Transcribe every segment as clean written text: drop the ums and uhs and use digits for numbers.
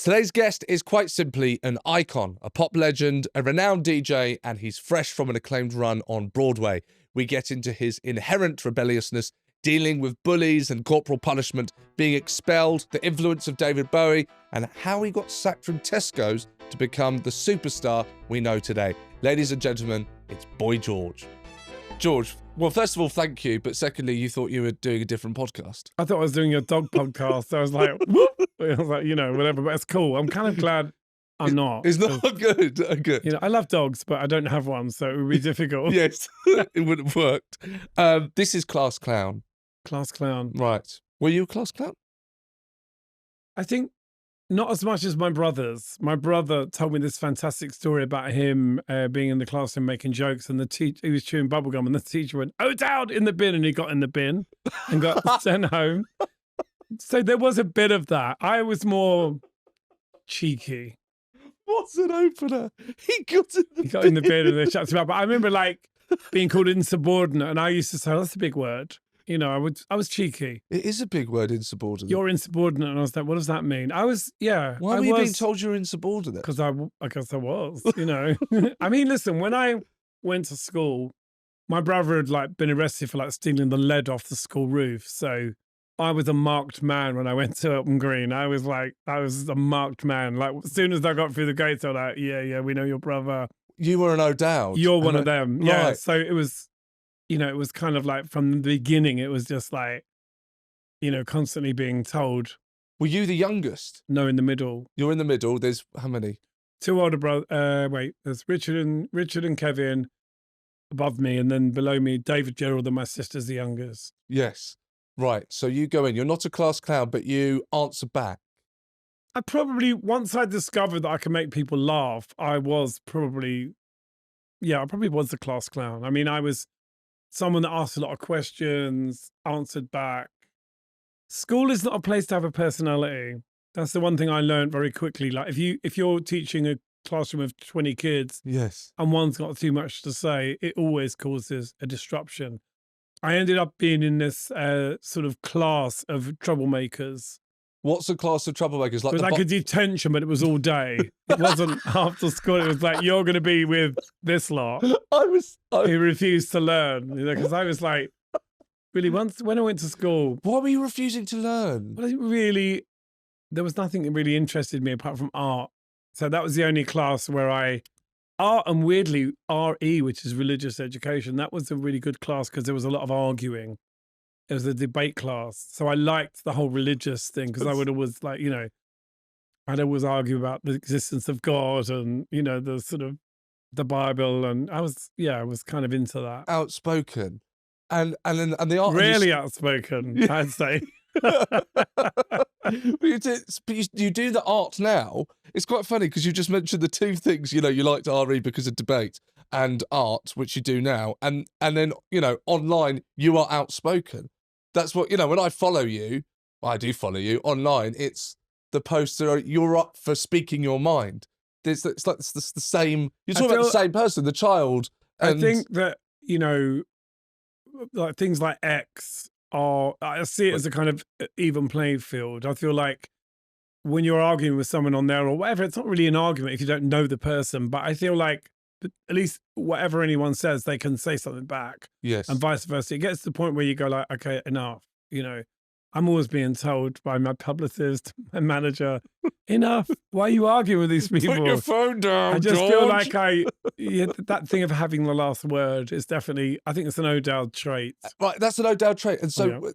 Today's guest is quite simply an icon, a pop legend, a renowned DJ, and he's fresh from an acclaimed run on Broadway. We get into his inherent rebelliousness, dealing with bullies and corporal punishment, being expelled, the influence of David Bowie, and how he got sacked from Tesco's to become the superstar we know today. Ladies and gentlemen, it's Boy George. George, well, first of all, thank you. But secondly, you thought you were doing a different podcast. I thought I was doing a dog podcast. I was like, whoop. I was like, whatever. But it's cool. I'm kind of glad I'm not. It's not good. Good. I love dogs, but I don't have one, so it would be difficult. Yes, it wouldn't have worked. This is Class Clown. Class clown. Right. Were you a class clown? I think not as much as my brothers. My brother told me this fantastic story about him being in the classroom making jokes, and he was chewing bubblegum, and the teacher went, "Oh, down in the bin," and he got in the bin and got sent home. So there was a bit of that. I was more cheeky. What's an opener? He got in the bin and they shut him up. But I remember being called insubordinate, and I used to say, oh, that's a big word. I was cheeky. It is a big word, insubordinate. You're insubordinate. And I was like, what does that mean? Why were you being told you're insubordinate? Because I guess I was, I mean, listen, when I went to school, my brother had been arrested for stealing the lead off the school roof. So I was a marked man when I went to Hilton Green. I was a marked man. As soon as I got through the gates, I was like, yeah, we know your brother. You were an O'Dowd. You're one of them. Right. Yeah. So it was, it was kind of from the beginning, it was just constantly being told. Were you the youngest? No, in the middle. You're in the middle. There's how many? Two older brothers. There's Richard and Kevin above me, and then below me, David, Gerald, and my sister's the youngest. Yes. Right. So you go in. You're not a class clown, but you answer back. Once I discovered that I could make people laugh, I probably was the class clown. I mean, I was someone that asked a lot of questions, answered back. School is not a place to have a personality. That's the one thing I learned very quickly. If you're teaching a classroom of 20 kids, yes, and one's got too much to say, it always causes a disruption. I ended up being in this sort of class of troublemakers. What's a class of troublemakers? It was a detention, but it was all day. It wasn't after school. It was you're going to be with this lot. Who refused to learn, because I was really, when I went to school. Why were you refusing to learn? Well, there was nothing that really interested me apart from art. So that was the only class where art and weirdly RE, which is religious education, that was a really good class because there was a lot of arguing. It was a debate class. So I liked the whole religious thing because I would always I'd always argue about the existence of God and, the sort of the Bible. And I was kind of into that. Outspoken. And the art. Really outspoken, I'd say. But you do the art now. It's quite funny because you just mentioned the two things, you liked RE because of debate and art, which you do now. And then, online, you are outspoken. That's what, when I follow you, I do follow you online, it's the poster, you're up for speaking your mind. It's the same, you're talking about the same person, the child. I think that, things like X I see it as a kind of even playing field. I feel like when you're arguing with someone on there or whatever, it's not really an argument if you don't know the person, but I feel like at least whatever anyone says, they can say something back. Yes. And vice versa. It gets to the point where you go okay, enough. I'm always being told by my publicist, my manager, enough. Why are you arguing with these people? Put your phone down, I just George. feel like that thing of having the last word is definitely, I think it's an O'Dowd trait. Right, that's an O'Dowd trait. And so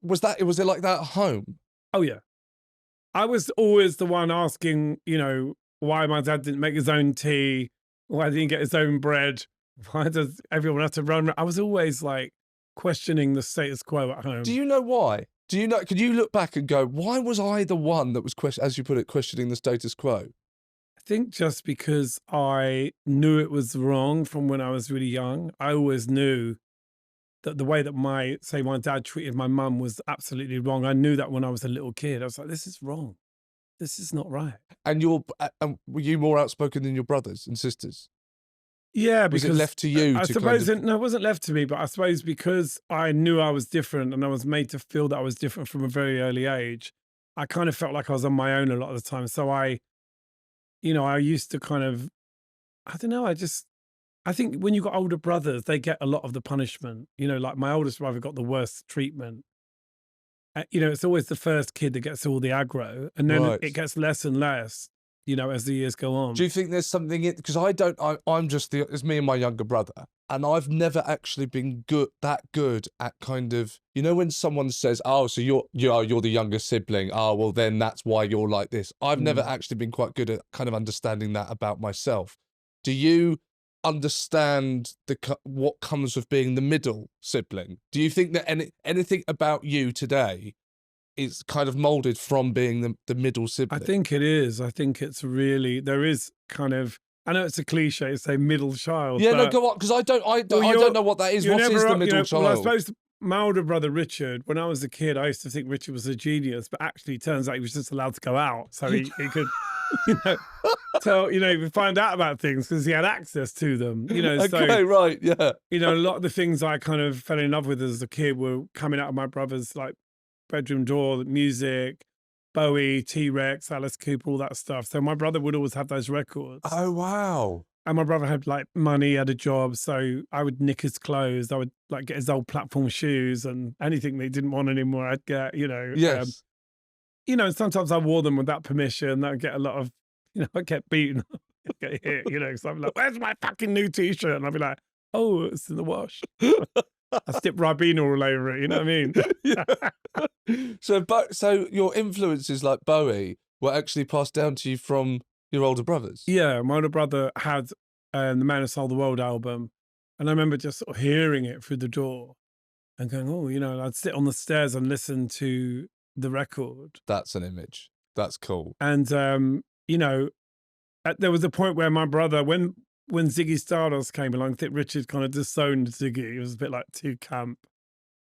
was it like that at home? Oh, yeah. I was always the one asking, why my dad didn't make his own tea, why he didn't get his own bread, why does everyone have to run? I was always questioning the status quo at home. Do you know why? Could you look back and go, why was I the one that was, as you put it, questioning the status quo? I think just because I knew it was wrong from when I was really young. I always knew that the way that my dad treated my mum was absolutely wrong. I knew that when I was a little kid. I was like, this is wrong. This is not right. And were you more outspoken than your brothers and sisters? Yeah, because was it left to you? I suppose no, it wasn't left to me, but I suppose because I knew I was different and I was made to feel that I was different from a very early age, I kind of felt like I was on my own a lot of the time. So I used to kind of, I don't know, I think when you've got older brothers, they get a lot of the punishment. Like my oldest brother got the worst treatment. It's always the first kid that gets all the aggro, and then Right. it gets less and less, as the years go on. Do you think there's something in, because I'm just it's me and my younger brother, and I've never actually been that good at kind of, when someone says, oh, so you're the younger sibling, oh, well then that's why you're like this. I've never actually been quite good at kind of understanding that about myself. Do you understand what comes with being the middle sibling? Do you think that anything about you today is kind of molded from being the middle sibling? I think it is. I think it's really, there is kind of, I know it's a cliche to say middle child. Yeah, but, no, go on, because I don't know what that is. What is the middle child? Well, I suppose my older brother Richard, when I was a kid, I used to think Richard was a genius, but actually it turns out he was just allowed to go out. So he could, we find out about things because he had access to them. Okay, right, yeah. A lot of the things I kind of fell in love with as a kid were coming out of my brother's like bedroom door, music, Bowie, T-Rex, Alice Cooper, all that stuff. So my brother would always have those records. Oh, wow. And my brother had like money, had a job. So I would nick his clothes. I would like get his old platform shoes and anything they didn't want anymore, I'd get, Yes. And sometimes I wore them without permission. I'd get a lot of, I'd get beaten, I'd get hit, so I'm like, where's my fucking new t-shirt? And I'd be like, oh, it's in the wash. I stick Ribena all over it, you know what I mean? So your influences like Bowie were actually passed down to you from your older brothers? Yeah, my older brother had the Man Who Sold the World album, and I remember just sort of hearing it through the door and going, oh, I'd sit on the stairs and listen to the record. That's an image. That's cool. And, there was a point where my brother, when Ziggy Stardust came along, I think Richard kind of disowned Ziggy. It was a bit like too camp.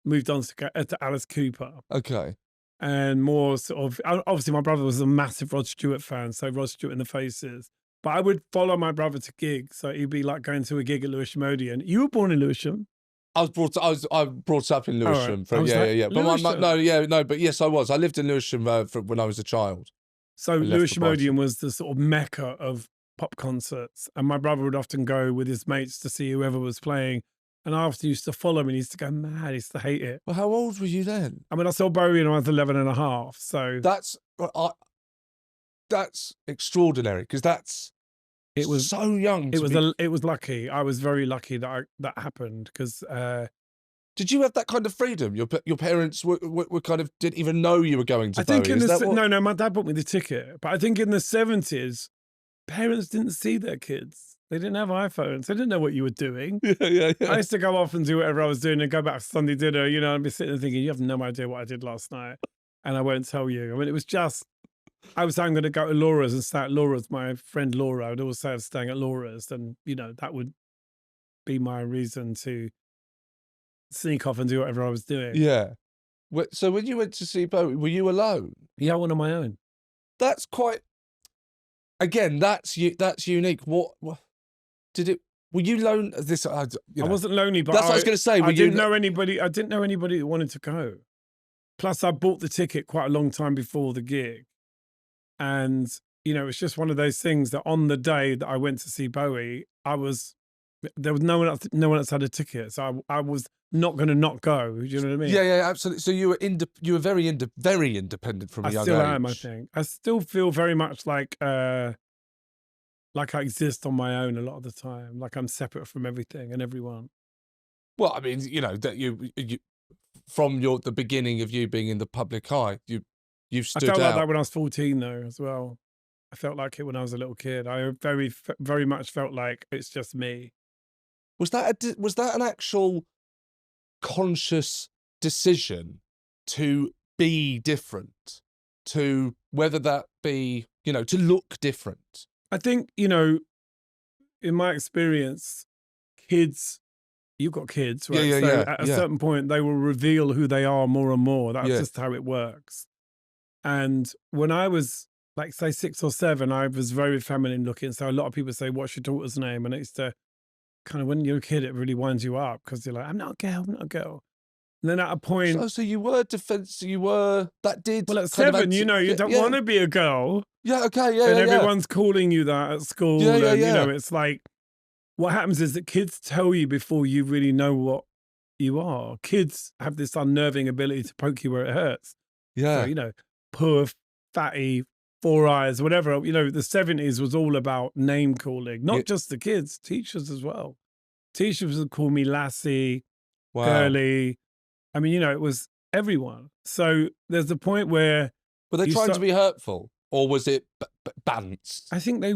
Moved on to Alice Cooper. Okay. And more sort of, obviously my brother was a massive Rod Stewart fan, so Rod Stewart in the Faces. But I would follow my brother to gigs. So he'd be like going to a gig at Lewisham Odeon. You were born in Lewisham? I was brought up in Lewisham. Right. But yes, I was. I lived in Lewisham when I was a child. So Lewisham Odeon was the sort of mecca of pop concerts, and my brother would often go with his mates to see whoever was playing, and I often used to follow him, and he used to go mad, he used to hate it. Well, how old were you then? I mean, I saw Bowie when I was 11 and a half, so... That's extraordinary, because it was so young. It was lucky. I was very lucky that that happened, because... Did you have that kind of freedom? Your parents were kind of didn't even know you were going to I think Bowie. No, my dad bought me the ticket, but I think in the 70s, parents didn't see their kids. They didn't have iPhones. They didn't know what you were doing. Yeah. I used to go off and do whatever I was doing and go back to Sunday dinner, and be sitting there thinking, you have no idea what I did last night. And I won't tell you. I mean, it was just, I was saying I'm going to go to Laura's and stay at Laura's. My friend Laura, I would always say I was staying at Laura's. And, that would be my reason to sneak off and do whatever I was doing. Yeah. So when you went to see Bowie, were you alone? Yeah, I went on my own. That's quite... Again, that's unique. What did it? Were you lonely? I wasn't lonely, but that's what I was going to say. I didn't know anybody. I didn't know anybody that wanted to go. Plus, I bought the ticket quite a long time before the gig, and it's just one of those things that on the day that I went to see Bowie, there was no one else had a ticket, so I was not going to not go. Do you know what I mean? Yeah, absolutely. So you were very independent from a young age. I still am. I think I still feel very much like I exist on my own a lot of the time. Like I'm separate from everything and everyone. Well, I mean, that you from the beginning of you being in the public eye, you've stood out. I felt like that when I was 14, though, as well. I felt like it when I was a little kid. I very, very much felt like it's just me. Was that an actual conscious decision to be different, to whether that be, to look different? I think, in my experience, kids, you've got kids, right? At a certain point, they will reveal who they are more and more. That's just how it works. And when I was, like, say, 6 or 7, I was very feminine looking. So a lot of people say, what's your daughter's name? And I used to kind of, when you're a kid, it really winds you up because you're like, I'm not a girl. And then at a point, So you were that did well, at kind of 7, you know, you don't want to be a girl. Yeah, okay, And yeah. everyone's calling you that at school. Yeah. And, you know, it's like, what happens is that kids tell you before you really know what you are. Kids have this unnerving ability to poke you where it hurts. Yeah. So, you know, poor, fatty, 4 eyes, whatever. You know, the 70s was all about name calling, not just the kids, teachers as well. Teachers would call me lassie, girly. I mean, you know, it was everyone. So there's a point where... Were they trying to be hurtful, or was it bants? I think they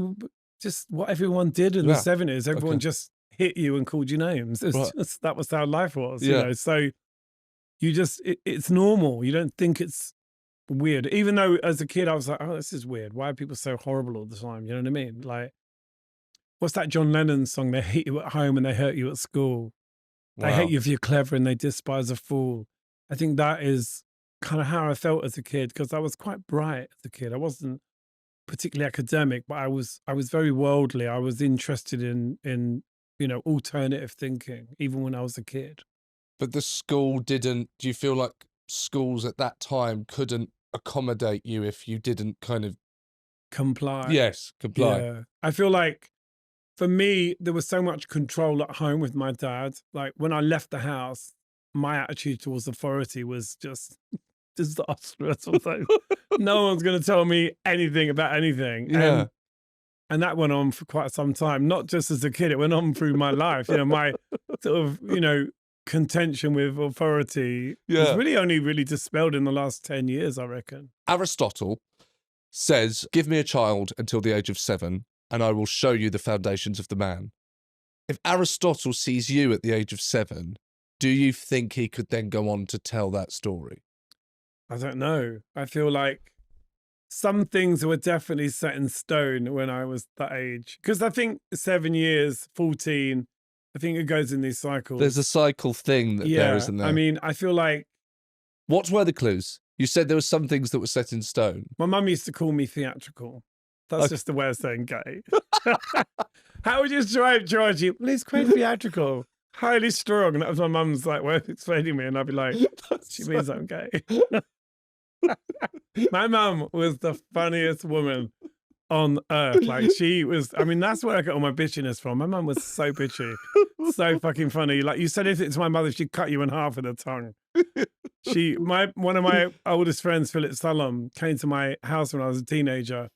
just what everyone did in the 70s. Everyone just hit you and called you names. That was how life was, you know. So you just, it's normal. You don't think it's weird. Even though as a kid I was like, oh, this is weird. Why are people so horrible all the time? You know what I mean? Like, what's that John Lennon song? They hate you at home and they hurt you at school. They hate you if you're clever and they despise a fool. I think that is kind of how I felt as a kid, because I was quite bright as a kid. I wasn't particularly academic, but I was very worldly. I was interested in you know, alternative thinking, even when I was a kid. But the school didn't... Do you feel like schools at that time couldn't accommodate you if you didn't kind of... Comply? Yes, comply. Yeah. I feel like, for me, there was so much control at home with my dad. Like, when I left the house, my attitude towards authority was just disastrous. I was like, no one's going to tell me anything about anything. Yeah. And that went on for quite some time, not just as a kid, it went on through my life. You know, my sort of, you know, contention with authority was really dispelled in the last 10 years, I reckon. Aristotle says, give me a child until the age of 7 and I will show you the foundations of the man. If Aristotle sees you at the age of 7, do you think he could then go on to tell that story? I don't know. I feel like some things were definitely set in stone when I was that age. Because I think 7 years, 14, I think it goes in these cycles. There's a cycle thing there, isn't there? I mean, I feel like... What were the clues? You said there were some things that were set in stone. My mum used to call me theatrical. That's just the way of saying gay. How would you describe Georgie? Well, he's quite theatrical. Highly strong. And that was my mum's like way of explaining me. And I'd be like, she means I'm gay. My mum was the funniest woman on earth. Like, she was, I mean, that's where I got all my bitchiness from. My mum was so bitchy. So fucking funny. Like, you said anything to my mother, she'd cut you in half with her tongue. One of my oldest friends, Philip Salom, came to my house when I was a teenager.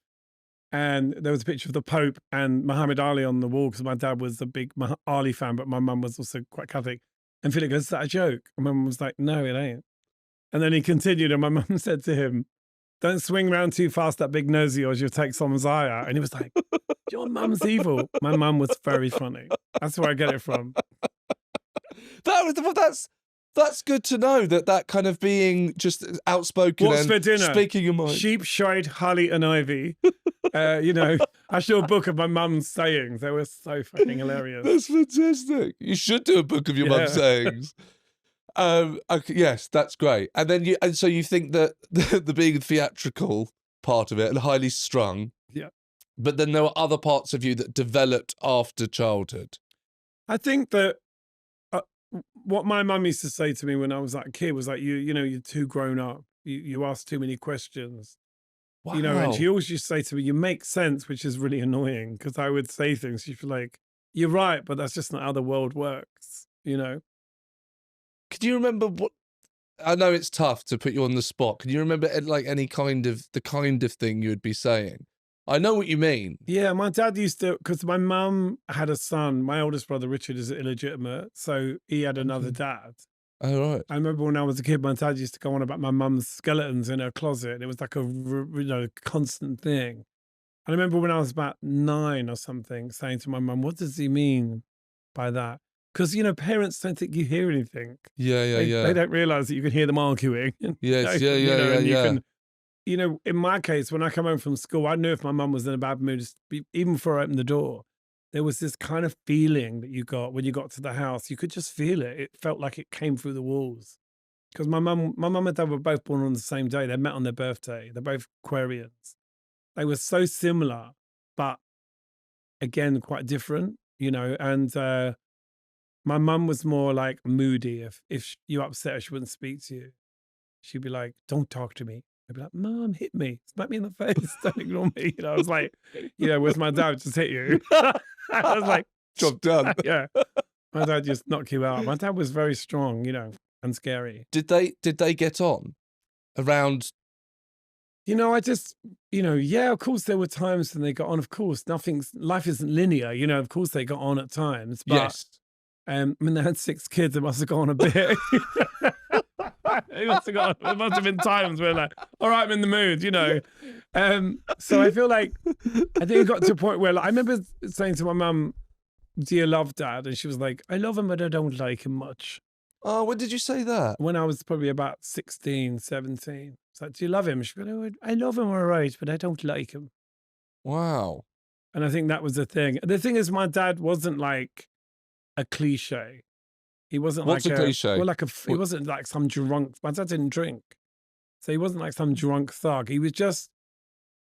And there was a picture of the Pope and Muhammad Ali on the wall, because my dad was a big Ali fan, but my mum was also quite Catholic. And Philip goes, is that a joke? And my mum was like, no, it ain't. And then he continued, and my mum said to him, don't swing around too fast, that big nose of yours, you'll take someone's eye out. And he was like, your mum's evil. My mum was very funny. That's where I get it from. That's good to know, that kind of being just outspoken. What's for dinner? Speaking your mind. Sheep, shite, holly, and ivy. You know, I should do a book of my mum's sayings. They were so fucking hilarious. That's fantastic. You should do a book of your mum's sayings. Okay, yes, that's great. And then so you think that the being theatrical part of it and highly strung. Yeah. But then there were other parts of you that developed after childhood. I think that what my mum used to say to me when I was like a kid was like, you know, you're too grown up. You ask too many questions. Wow. You know, and she always used to say to me, you make sense, which is really annoying, because I would say things. She'd be like, you're right, but that's just not how the world works, you know? Can you remember what... I know it's tough to put you on the spot. Can you remember like the kind of thing you would be saying? I know what you mean. Yeah, my dad used to, because my mum had a son. My oldest brother, Richard, is illegitimate. So he had another dad. Oh, right. I remember when I was a kid, my dad used to go on about my mum's skeletons in her closet. It was like a, you know, constant thing. And I remember when I was about 9 or something, saying to my mum, what does he mean by that? Because, you know, parents don't think you hear anything. They don't realise that you can hear them arguing. Yes, You know, in my case, when I come home from school, I knew if my mum was in a bad mood, even before I opened the door, there was this kind of feeling that you got when you got to the house. You could just feel it. It felt like it came through the walls. Because my mum and dad were both born on the same day. They met on their birthday. They're both Aquarians. They were so similar, but again, quite different, you know. And My mum was more like moody. If you upset her, she wouldn't speak to you. She'd be like, "Don't talk to me." I'd be like, "Mom, hit me. Smack me in the face. Don't ignore me." I was like, where's my dad? Just hit you. I was like, Job done. yeah. My dad just knocked you out. My dad was very strong, and scary. Did they get on around? I just, of course there were times when they got on. Of course, life isn't linear. Of course they got on at times. But, Yes. when they had 6 kids, it must have gone a bit. It must have been times where like, all right, I'm in the mood, So I feel like, I think it got to a point where I remember saying to my mum, "Do you love Dad?" And she was like, "I love him, but I don't like him much." Oh, when did you say that? When I was probably about 16, 17. It's like, "Do you love him?" She goes, "I love him all right, but I don't like him." Wow. And I think that was the thing. The thing is, my dad wasn't like a cliche. He wasn't What's like a cliche? Well, he wasn't like some drunk. My dad didn't drink. So he wasn't like some drunk thug. He was just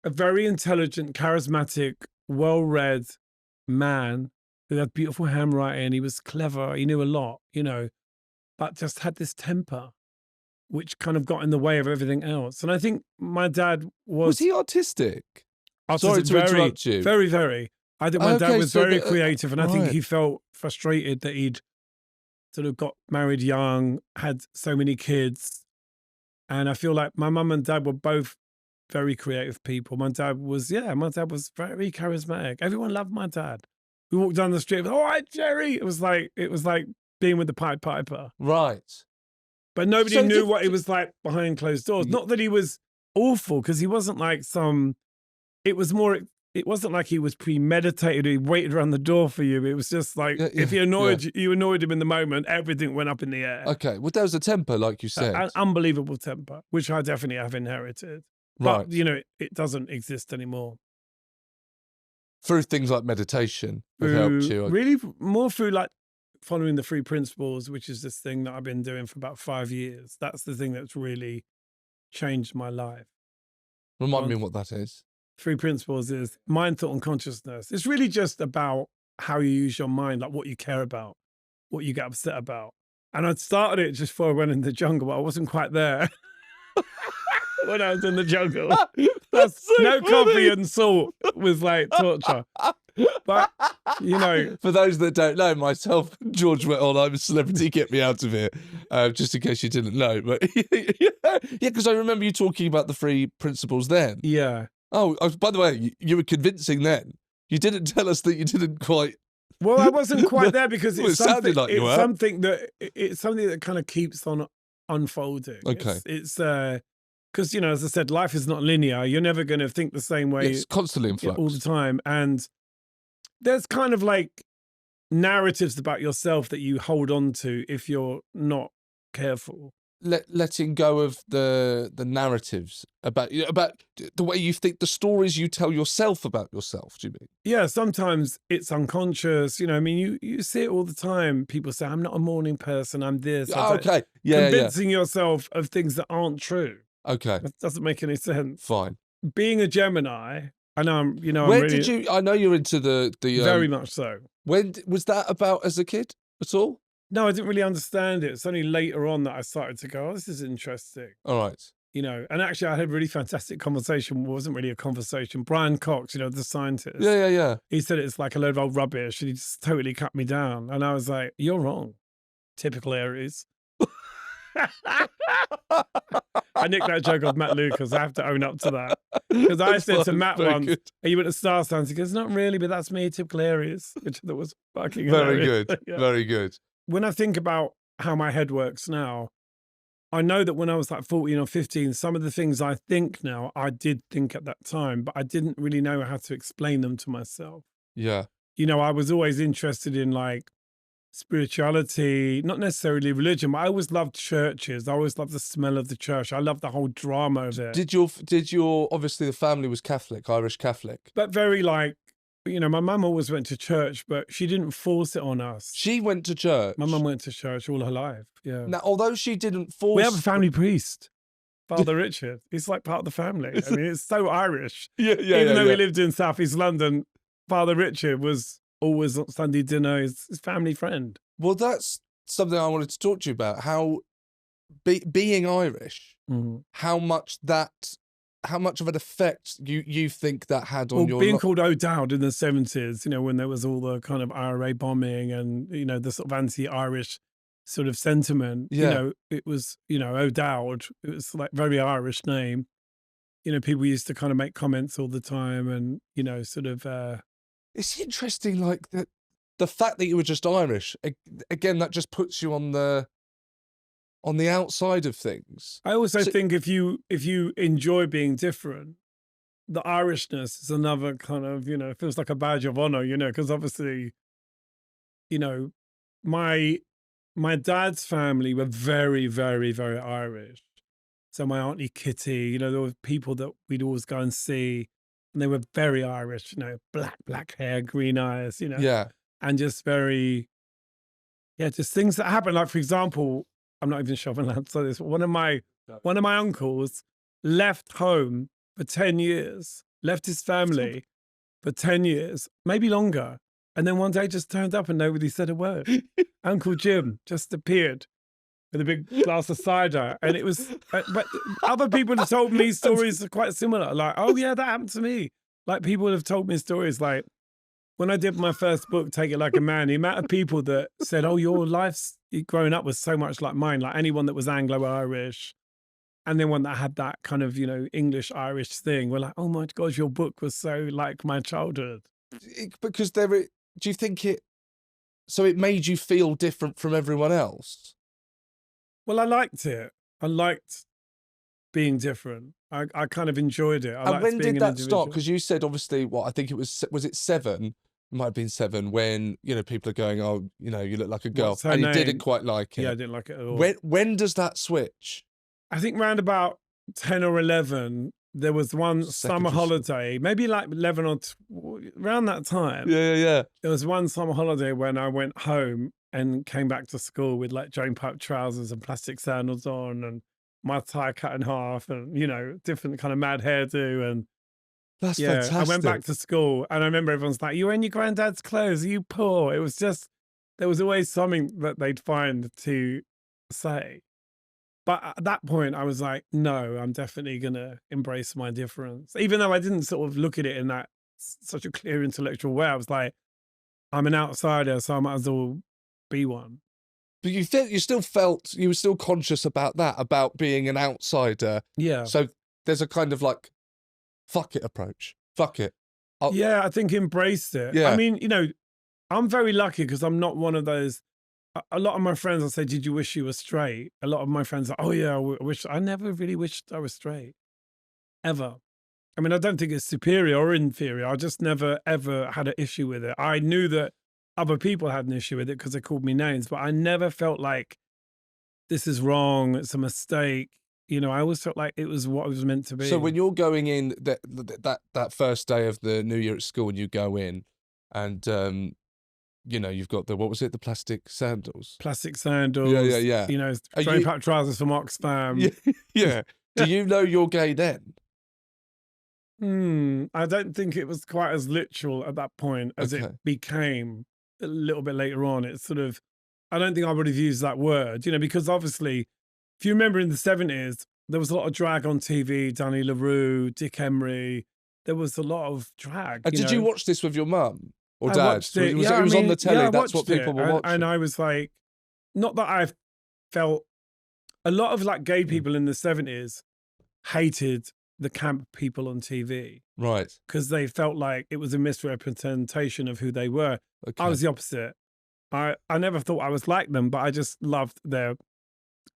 a very intelligent, charismatic, well-read man who had beautiful handwriting. He was clever. He knew a lot, but just had this temper, which kind of got in the way of everything else. And I think my dad Was he autistic? autistic, Sorry to interrupt you. Very, very. I think my dad Okay, was so very creative, and I think right. he felt frustrated that he'd sort of got married young, had so many kids. And I feel like my mum and dad were both very creative people. My dad was very charismatic. Everyone loved my dad. We walked down the street, "All right, Jerry." It was like being with the Pied Piper. Right. But nobody So knew what he was like behind closed doors. Not that he was awful, because he wasn't like it wasn't like he was premeditated. He waited around the door for you. It was just like, if he annoyed you annoyed him in the moment, everything went up in the air. Okay. Well, there was a temper, like you said. An unbelievable temper, which I definitely have inherited. Right. But, it doesn't exist anymore. Through things like meditation have helped you. Really more through like following the 3 principles, which is this thing that I've been doing for about 5 years. That's the thing that's really changed my life. Remind me what that is. 3 principles is mind, thought, and consciousness. It's really just about how you use your mind, like what you care about, what you get upset about. And I'd started it just before I went in the jungle, but I wasn't quite there when I was in the jungle. That's so no funny. Coffee and salt was like torture. But, For those that don't know, myself and George went on I'm a Celebrity, Get Me Out of Here, just in case you didn't know. But yeah, because I remember you talking about the 3 principles then. Yeah. Oh, by the way, you were convincing then. You didn't tell us that you didn't quite. Well, I wasn't quite there because Well, it sounded like you were. It's something that kind of keeps on unfolding. Okay. It's because, as I said, life is not linear. You're never going to think the same way. It's constantly in flux. All the time. And there's kind of like narratives about yourself that you hold on to if you're not careful. Letting go of the narratives about the way you think, the stories you tell yourself about yourself, do you mean? Yeah, sometimes it's unconscious. You see it all the time. People say, "I'm not a morning person, I'm this." Okay. Yeah. Convincing yourself of things that aren't true. Okay. That doesn't make any sense. Fine. Being a Gemini, I know I know you're into the very much so. When was that about as a kid at all? No, I didn't really understand it. It's only later on that I started to go, "Oh, this is interesting." All right. And actually I had a really fantastic conversation. It wasn't really a conversation. Brian Cox, the scientist. Yeah. He said it's like a load of old rubbish, and he just totally cut me down. And I was like, "You're wrong. Typical Aries." I nicked that joke off Matt Lucas. I have to own up to that. Because I said to Matt once, "Are you at the Star Signs?" He goes, "Not really, but that's me, typical Aries," which that was fucking very hilarious. good. Yeah. Very good. When I think about how my head works now, I know that when I was like 14 or 15, some of the things I think now, I did think at that time, but I didn't really know how to explain them to myself. Yeah. I was always interested in like spirituality, not necessarily religion, but I always loved churches. I always loved the smell of the church. I loved the whole drama of it. Did your obviously the family was Catholic, Irish Catholic? But very like, my mum always went to church, but she didn't force it on us. She went to church. My mum went to church all her life. Yeah. Now, although she didn't force, we have a family priest, Father Richard. He's like part of the family. I mean, it's so Irish. Even though we lived in South East London, Father Richard was always on Sunday dinner. His family friend. Well, that's something I wanted to talk to you about. How being Irish, how much of an effect you think that had on your being called O'Dowd in the 70s, when there was all the kind of IRA bombing and, the sort of anti-Irish sort of sentiment, it was, O'Dowd, it was like very Irish name. People used to kind of make comments all the time and, sort of... It's interesting, like, the fact that you were just Irish, again, that just puts you on the outside of things. I also think if you enjoy being different, the Irishness is another kind of, it feels like a badge of honor, because obviously, my dad's family were very, very, very Irish. So my auntie Kitty, there were people that we'd always go and see, and they were very Irish, black hair, green eyes, Yeah. and just very, just things that happen. Like, for example, I'm not even sure if I'm allowed to say this, but one of my uncles left home for 10 years, left his family for 10 years, maybe longer. And then one day just turned up and nobody said a word. Uncle Jim just appeared with a big glass of cider. And it was, but other people have told me stories quite similar. Like, oh yeah, that happened to me. Like, people have told me stories like, when I did my first book, Take It Like a Man, the amount of people that said, oh, your life's growing up was so much like mine, like anyone that was Anglo-Irish, and then one that had that kind of, English-Irish thing, were like, oh my God, your book was so like my childhood. Because do you think it made you feel different from everyone else? Well, I liked it. I liked being different. I kind of enjoyed it. And when did that start? Because you said, obviously, I think it was it 7? It might have been 7 when, people are going, oh, you look like a girl. And you didn't quite like it. Yeah, I didn't like it at all. When does that switch? I think round about 10 or 11, there was one summer holiday, maybe like 11 or around that time. Yeah. There was one summer holiday when I went home and came back to school with like drain pipe trousers and plastic sandals on and my tie cut in half and, different kind of mad hairdo. And that's fantastic. I went back to school and I remember everyone's like, you're in your granddad's clothes, are you poor? It was just, there was always something that they'd find to say. But at that point, I was like, no, I'm definitely going to embrace my difference. Even though I didn't sort of look at it in that such a clear intellectual way, I was like, I'm an outsider, so I might as well be one. But you were still conscious about that, about being an outsider. Yeah. So there's a kind of like, fuck it approach. Fuck it. I think embraced it. Yeah. I mean, I'm very lucky because I'm not one of those. A lot of my friends will say, did you wish you were straight? A lot of my friends are, oh yeah, I never really wished I was straight. Ever. I mean, I don't think it's superior or inferior. I just never, ever had an issue with it. I knew that other people had an issue with it because they called me names, but I never felt like this is wrong, it's a mistake. I always felt like it was what it was meant to be. So when you're going in that first day of the new year at school and you go in and, you've got the plastic sandals? Plastic sandals. Yeah. Drain pipe trousers from Oxfam. Yeah. Do you know you're gay then? I don't think it was quite as literal at that point as it became a little bit later on. It's sort of, I don't think I would have used that word, because obviously, if you remember in the 70s, there was a lot of drag on TV, Danny LaRue, Dick Emery. There was a lot of drag. Did you watch this with your mum or dad? I watched it. It was on the telly. That's what people were watching. And I was like, not that I felt, a lot of like gay people in the 70s hated the camp people on TV. Right. Because they felt like it was a misrepresentation of who they were. Okay. I was the opposite. I never thought I was like them, but I just loved their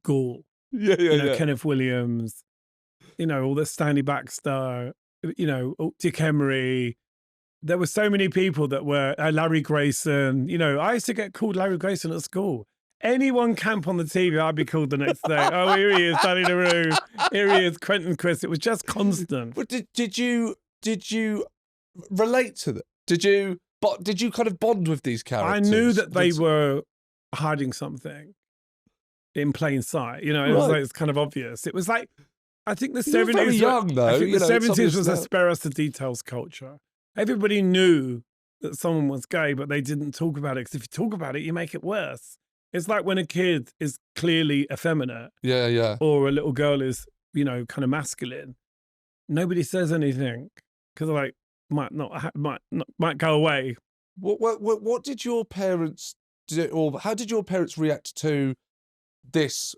ghoul. Yeah. Kenneth Williams, all the Stanley Baxter, Dick Emery. There were so many people that were Larry Grayson. I used to get called Larry Grayson at school. Anyone camp on the TV, I'd be called the next day. Oh, here he is, Danny LaRue. Here he is, Quentin Crisp. It was just constant. But did you relate to them? Did you kind of bond with these characters? I knew that they were hiding something in plain sight. It was like, it's kind of obvious. It was like, I think the 70s. Very young though. I think the 70s was a spare us the details culture. Everybody knew that someone was gay, but they didn't talk about it. Because if you talk about it, you make it worse. It's like when a kid is clearly effeminate Yeah. or a little girl is, kind of masculine. Nobody says anything because like might go away. What did your parents do, or how did your parents react to this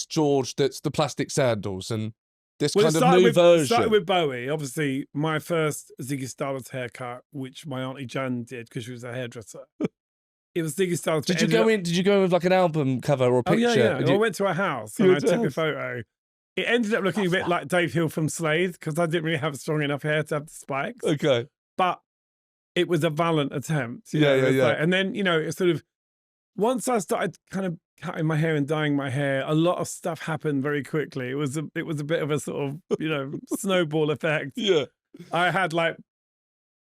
George that's the plastic sandals and this kind of new version? It started with Bowie. Obviously, my first Ziggy Stardust haircut, which my auntie Jan did because she was a hairdresser. It was Ziggy Stardust. Did you go in with like an album cover or a picture? Oh yeah. I went to her house and I took a photo. It ended up looking a bit like Dave Hill from Slade because I didn't really have strong enough hair to have the spikes. Okay. But it was a valiant attempt. Yeah. Like, and then, it sort of, once I started kind of cutting my hair and dyeing my hair, a lot of stuff happened very quickly. It was a bit of a sort of, snowball effect. Yeah. I had like,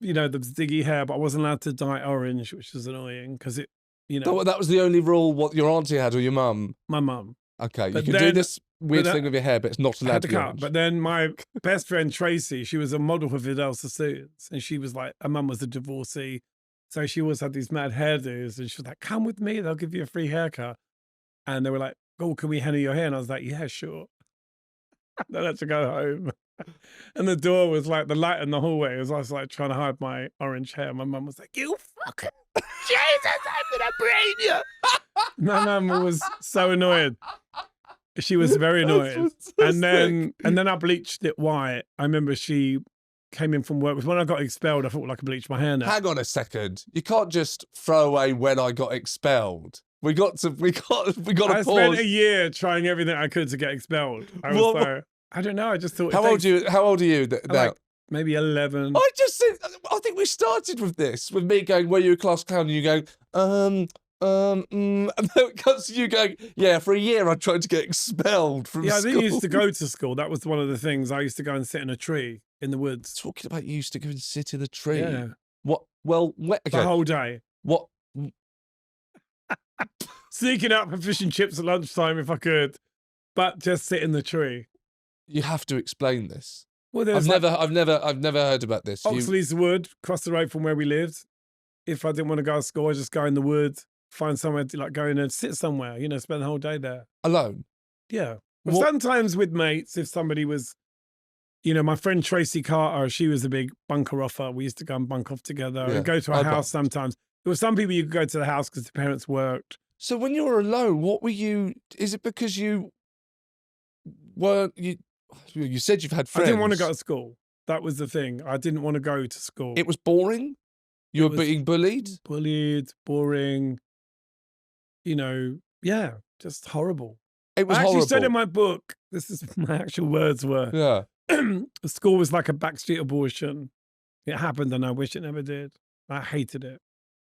the Ziggy hair, but I wasn't allowed to dye orange, which was annoying because it, That was the only rule what your auntie had or your mum? My mum. Okay, you can do this weird thing with your hair, but it's not allowed to be orange. But then my best friend Tracy, she was a model for Vidal Sassoons, and she was like, her mum was a divorcee, so she always had these mad hairdos, and she was like, "Come with me, they'll give you a free haircut." And they were like, "Oh, can we henna your hair?" And I was like, "Yeah, sure." Then I had to go home, and the door was like the light in the hallway. I was like trying to hide my orange hair. My mum was like, "You fucking Jesus, I'm gonna brain you." My mum was so annoyed. She was very annoyed. And then I bleached it white. I remember she came in from work. When I got expelled, I thought, well, I could bleach my hair now. Hang on a second. You can't just throw away when I got expelled. We got to pause. I spent a year trying everything I could to get expelled. I don't know. I just thought. How old are you now? Like maybe 11. I think we started with this, with me going, "Were you a class clown?" And you going, and then it comes to you going, "Yeah, for a year I tried to get expelled from school." I didn't used to go to school. That was one of the things. I used to go and sit in a tree in the woods. Talking about you used to go and sit in a tree. Yeah. What? Well, okay. The whole day. What? Sneaking out for fish and chips at lunchtime if I could, but just sit in the tree. You have to explain this. Well, I've never heard about this. Oxley's Wood, across the road from where we lived. If I didn't want to go to school, I just go in the woods, find somewhere to like go in and sit somewhere. Spend the whole day there alone. Yeah, but sometimes with mates. If somebody was, my friend Tracy Carter, she was a big bunker offer. We used to go and bunk off together and go to our house sometimes. There were some people you could go to the house because the parents worked. So when you were alone, what were you? Is it because you weren't you? You said you've had friends. I didn't want to go to school. That was the thing. I didn't want to go to school. It was boring? You were being bullied? Bullied, boring. Just horrible. It was horrible. I actually said in my book, this is my actual words were. Yeah. School was like a backstreet abortion. It happened and I wish it never did. I hated it.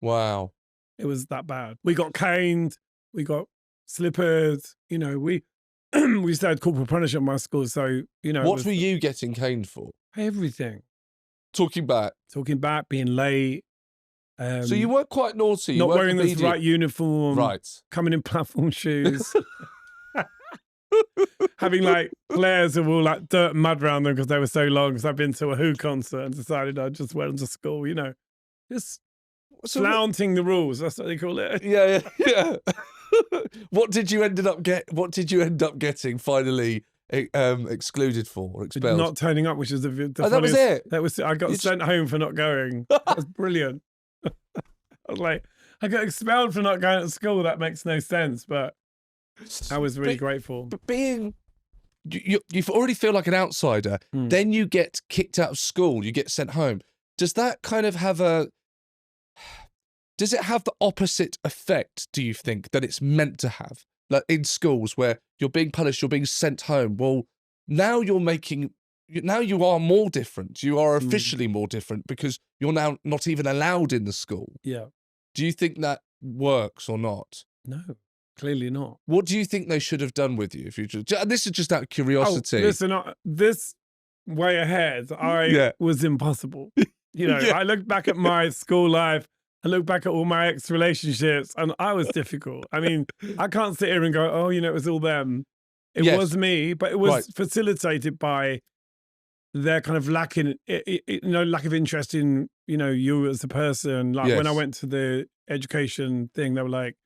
Wow. It was that bad. We got caned. We got slippers. We used to have corporal punishment at my school, so, What were you getting caned for? Everything. Talking back, being late. So you weren't quite naughty. Not wearing the right uniform. Right. Coming in platform shoes. Having like flares of all like dirt and mud around them because they were so long. Because I'd been to a Who concert and decided I'd just wear them to school, Just flaunting the rules. That's what they call it. Yeah. What did you end up getting finally excluded for or expelled? Not turning up, which is the funniest. That was it. That was. I got sent home for not going. That was brilliant. I was like, I got expelled for not going to school. That makes no sense, but I was really grateful. But you already feel like an outsider. Then you get kicked out of school. You get sent home. Does that kind of have Does it have the opposite effect, do you think, that it's meant to have? Like in schools where you're being punished, you're being sent home. Well, now you are more different. You are officially more different because you're now not even allowed in the school. Yeah. Do you think that works or not? No, clearly not. What do you think they should have done with you? This is just out of curiosity. Listen, this way ahead, was impossible. I look back at my school life. I look back at all my ex-relationships and I was difficult. I mean, I can't sit here and go, oh, it was all them. It was me, but it was facilitated by their kind of lack of interest in, you as a person. Like when I Yes. went to the education thing, they were like,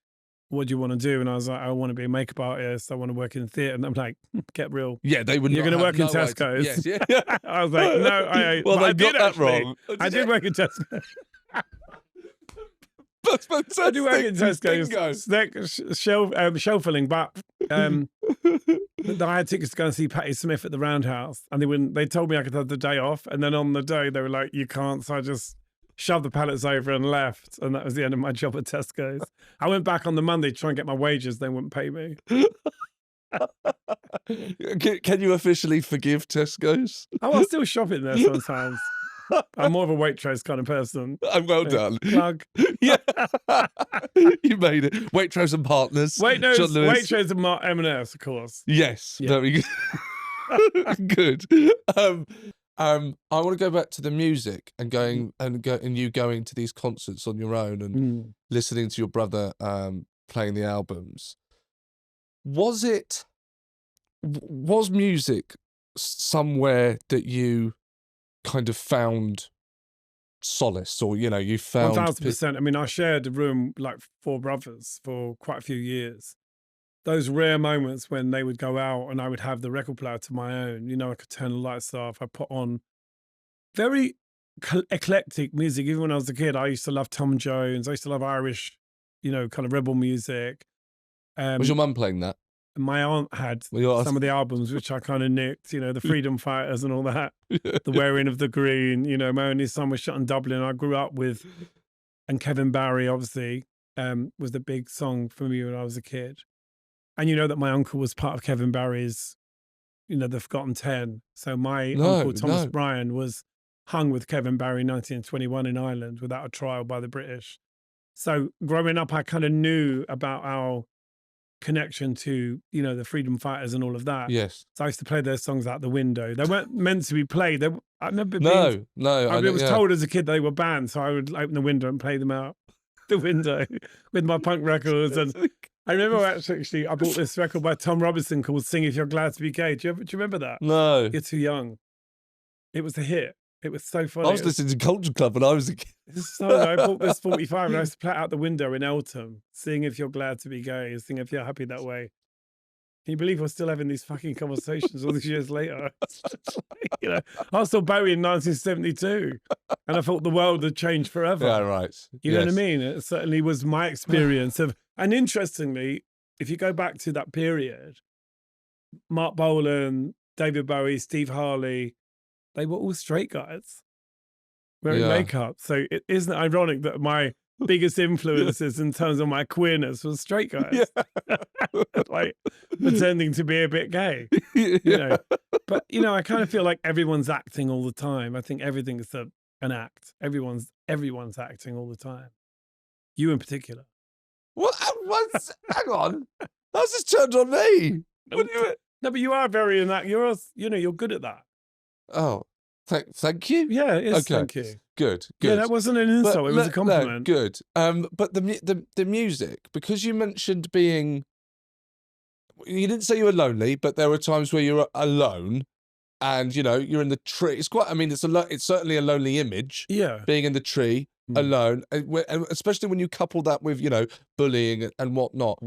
what do you want to do? And I was like, I want to be a makeup artist. I want to work in theatre. And I'm like, get real. Yeah, they would. You're going to work in no idea. Tesco's. Yes, yeah. I was like, no, well, but they I did got that actually. wrong. I did work in Tesco. That's fantastic. I do work in Tesco's. Shelf filling, but I had tickets to go and see Patti Smith at the Roundhouse, and they told me I could have the day off, and then on the day they were like, you can't. So I just shoved the pallets over and left, and that was the end of my job at Tesco's. I went back on the Monday to try and get my wages. They wouldn't pay me. Can you officially forgive Tesco's? Oh, I'll still shop in there sometimes. I'm more of a Waitrose kind of person. Well done. Plug. Yeah. You made it. Waitrose and Partners. Waitrose and M&S, of course. Yes. Yeah. Very good. Good. I want to go back to the music and you going to these concerts on your own and listening to your brother playing the albums. Was music somewhere that you kind of found solace, or you found 1,000%. I mean, I shared a room like 4 brothers for quite a few years. Those rare moments when they would go out and I would have the record player to my own, I could turn the lights off. I put on very eclectic music. Even when I was a kid, I used to love Tom Jones. I used to love Irish, kind of rebel music. Was your mum playing that? My aunt had some of the albums, which I kind of nicked, the Freedom Fighters and all that, the Wearing of the Green, My Only Son was shot in Dublin. I grew up with, and Kevin Barry, obviously, was the big song for me when I was a kid. And that my uncle was part of Kevin Barry's, the Forgotten 10. So my uncle, Thomas Bryan, was hung with Kevin Barry in 1921 in Ireland without a trial by the British. So growing up, I kind of knew about our connection to the freedom fighters and all of that. Yes. So I used to play their songs out the window. They weren't meant to be played. I remember I was told as a kid they were banned, so I would open the window and play them out the window with my punk records. And I remember actually I bought this record by Tom Robinson called "Sing If You're Glad to Be Gay." Do you remember that? No. You're too young. It was a hit. It was so funny. I was listening to Culture Club when I was a kid. I bought this 45 and I used to play it out the window in Eltham. Sing if you're glad to be gay. Sing if you're happy that way. Can you believe we're still having these fucking conversations all these years later? I saw Bowie in 1972 and I thought the world had changed forever. Yeah, right. You know what I mean? It certainly was my experience of, and interestingly, if you go back to that period, Mark Bolan, David Bowie, Steve Harley, they were all straight guys wearing makeup. So isn't it ironic that my biggest influences in terms of my queerness was straight guys? Like pretending to be a bit gay. But I kind of feel like everyone's acting all the time. I think everything is an act. Everyone's acting all the time. You in particular. What? Hang on. That's just turned on me. No, but you are very in that. You're good at that. Oh, thank you. Yeah, it is. Okay. Thank you. Good. Yeah, that wasn't an insult. It was a compliment. No, good. But the music, because you mentioned being, you didn't say you were lonely, but there were times where you're alone, and you're in the tree. It's quite. I mean, it's certainly a lonely image. Yeah, being in the tree alone, and especially when you couple that with bullying and whatnot.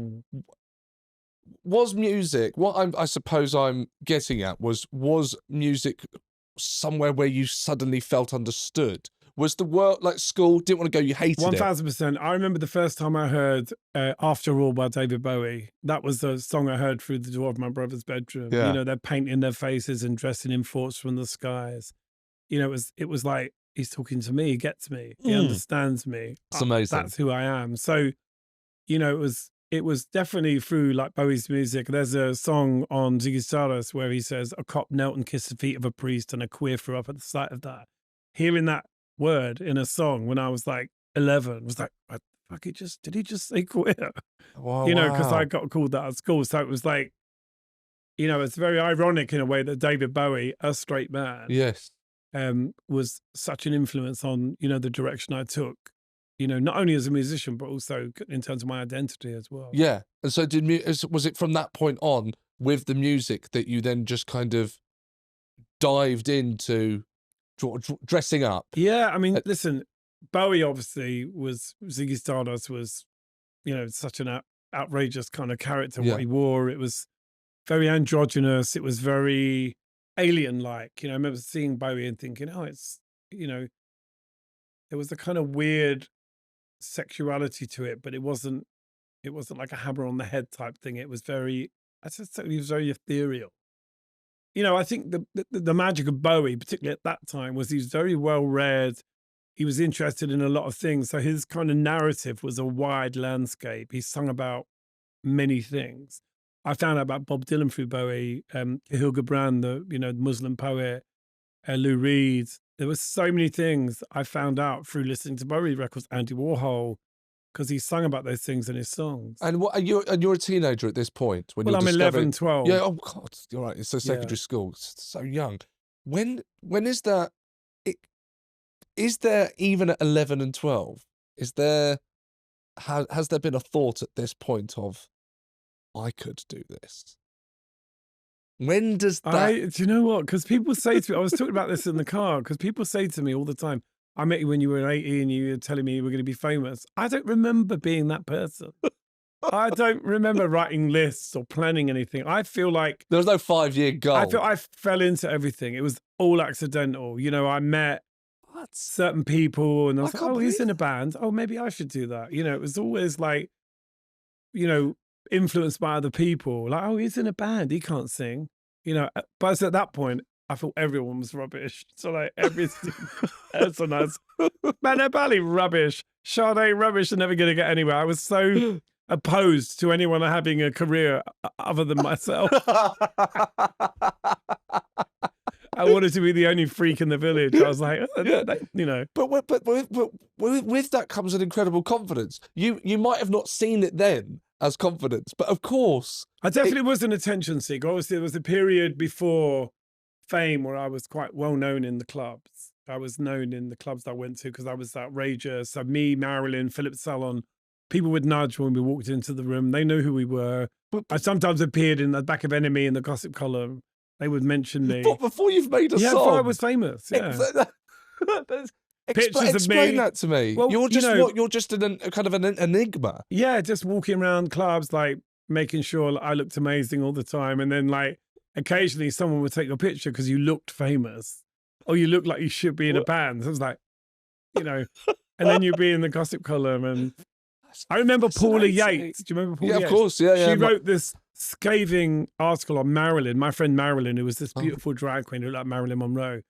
Was music, what I suppose I'm getting at was music somewhere where you suddenly felt understood? Was the work like school, didn't want to go, you hated 1,000%. I remember the first time I heard After All by David Bowie. That was the song I heard through the door of my brother's bedroom. Yeah. They're painting their faces and dressing in thoughts from the skies. It was like, he's talking to me, he gets me, he understands me. It's amazing. That's who I am. So, it was definitely through like Bowie's music. There's a song on Ziggy Stardust where he says, a cop knelt and kissed the feet of a priest and a queer threw up at the sight of that. Hearing that word in a song when I was like 11 was like, what the fuck, did he just say queer? Wow, because I got called that at school. So it was like, it's very ironic in a way that David Bowie, a straight man, yes, was such an influence on, the direction I took. Not only as a musician, but also in terms of my identity as well. Yeah. And so was it from that point on with the music that you then just kind of dived into dressing up. Yeah, I mean, listen, Bowie obviously was, Ziggy Stardust was, you know, such an outrageous kind of character, Yeah. what he wore. It was very androgynous. It was very alien-like. You know, I remember seeing Bowie and thinking, oh, it's, you know, there was a kind of weird sexuality to it, but it wasn't like a hammer on the head type thing. It was very, I just thought he was very ethereal. You know, I think the magic of Bowie, particularly at that time, was he was very well read. He was interested in a lot of things. So his kind of narrative was a wide landscape. He sung about many things. I found out about Bob Dylan through Bowie, Kahlil Gibran, the, you know, Muslim poet, Lou Reed. There were so many things I found out through listening to Bowie records, Andy Warhol, because he sung about those things in his songs. And what you're a teenager at this point when Well, you're I'm discovering... 11, 12. Yeah, oh God, you're right. It's so secondary school, it's so young. When is that? Is there even at 11 and 12? Is there? Has there been a thought at this point of, I could do this? When does that? Do you know what? Because people say to me, I was talking about this in the car, because people say to me all the time, I met you when you were 18, you were telling me you were going to be famous. I don't remember being that person. I don't remember writing lists or planning anything. I feel like There was no 5-year goal. I feel I fell into everything. It was all accidental. You know, I met certain people and I was like, oh, he's in a band. Oh, maybe I should do that. You know, it was always like, you know, influenced by other people. Like, oh, he's in a band. He can't sing. You know, but at that point, I thought everyone was rubbish. So like everything, that's so nice. Man, they're barely rubbish. Sade rubbish are never going to get anywhere. I was so opposed to anyone having a career other than myself. I wanted to be the only freak in the village. I was like, you know. But with that comes an incredible confidence. You might have not seen it then as confidence, but of course. I definitely was an attention seeker. Obviously, there was a period before fame where I was quite well known in the clubs. I was known in the clubs I went to because I was outrageous. So me, Marilyn, Philip Salon, people would nudge when we walked into the room. They knew who we were. I sometimes appeared in the back of Enemy in the gossip column. They would mention me. But before you've made a song? Yeah, before I was famous. Yeah. Pictures of me. Explain that to me. Well, you're just you're just a kind of an enigma. Yeah, just walking around clubs, like making sure I looked amazing all the time, and then like occasionally someone would take your picture because you looked famous, or you looked like you should be in a band. So it was like, you know, and then you'd be in the gossip column. And I remember Paula Yates. Do you remember Paula Yates? Yeah, of course. Yeah, yeah. She wrote this scathing article on Marilyn, my friend Marilyn, who was this beautiful drag queen who looked like Marilyn Monroe.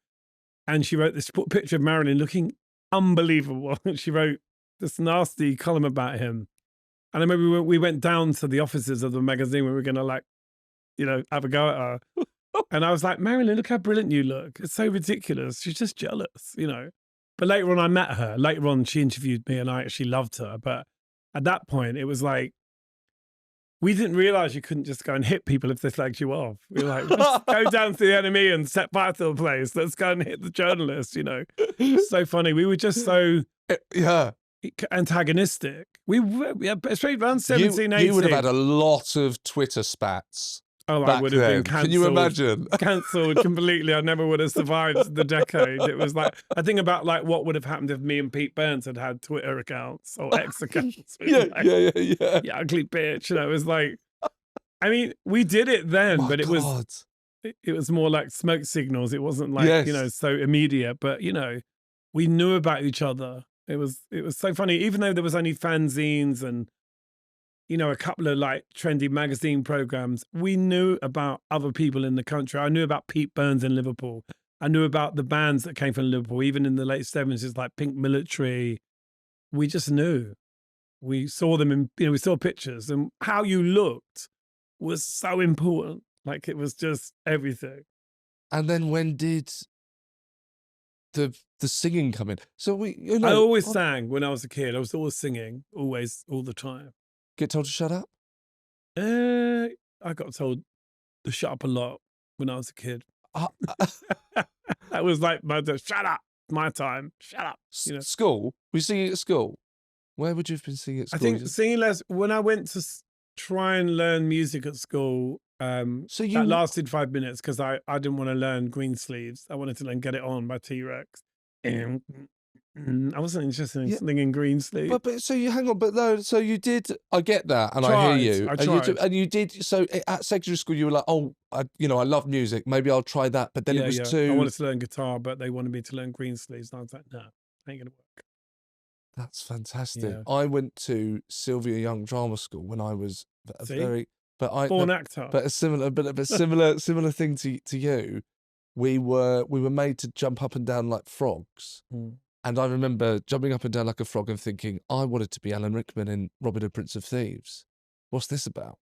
And she wrote this picture of Marilyn looking unbelievable. She wrote this nasty column about him. And I remember we went down to the offices of the magazine where we were going to, like, you know, have a go at her. And I was like, Marilyn, look how brilliant you look. It's so ridiculous. She's just jealous, you know. But later on, I met her. Later on, she interviewed me and I actually loved her. But at that point, it was like, we didn't realize you couldn't just go and hit people if they flagged you off. We were like, let's go down to the Enemy and set fire to the place. Let's go and hit the journalists, you know. So funny. We were just so antagonistic. Especially around 17, 18. You would have had a lot of Twitter spats. Oh, I would have been cancelled. Can you imagine? Cancelled completely. I never would have survived the decade. It was like, I think about like what would have happened if me and Pete Burns had had Twitter accounts or X accounts. Yeah. You ugly bitch. You know, it was like, I mean, we did it then, but it was more like smoke signals. It wasn't like, you know, so immediate, but you know, we knew about each other. It was so funny, even though there was only fanzines and, you know, a couple of like trendy magazine programs, we knew about other people in the country. I knew about Pete Burns in Liverpool. I knew about the bands that came from Liverpool, even in the late 70s, like Pink Military. We just knew. We saw them in, you know, we saw pictures, and how you looked was so important. Like it was just everything. And then when did the singing come in? So you know, I always sang when I was a kid. I was always singing, always, all the time. Get told to shut up? I got told to shut up a lot when I was a kid. That was like shut up, my time, shut up. You know? School? Were you singing at school? Where would you have been singing at school? I think singing less, when I went to try and learn music at school, So that lasted 5 minutes because I didn't want to learn Green Sleeves. I wanted to learn Get It On by T-Rex. I wasn't interested in singing Green Sleeves. But so you hang on, but no, so you did. I get that, and I hear you. I tried. And you did. So at secondary school, you were like, oh, I love music. Maybe I'll try that. But then it was too. I wanted to learn guitar, but they wanted me to learn Green Sleeves, and I was like, no, ain't gonna work. That's fantastic. Yeah. I went to Sylvia Young Drama School when I was born actor. But a similar thing to you. We were made to jump up and down like frogs. And I remember jumping up and down like a frog and thinking, I wanted to be Alan Rickman in Robin Hood, Prince of Thieves. What's this about?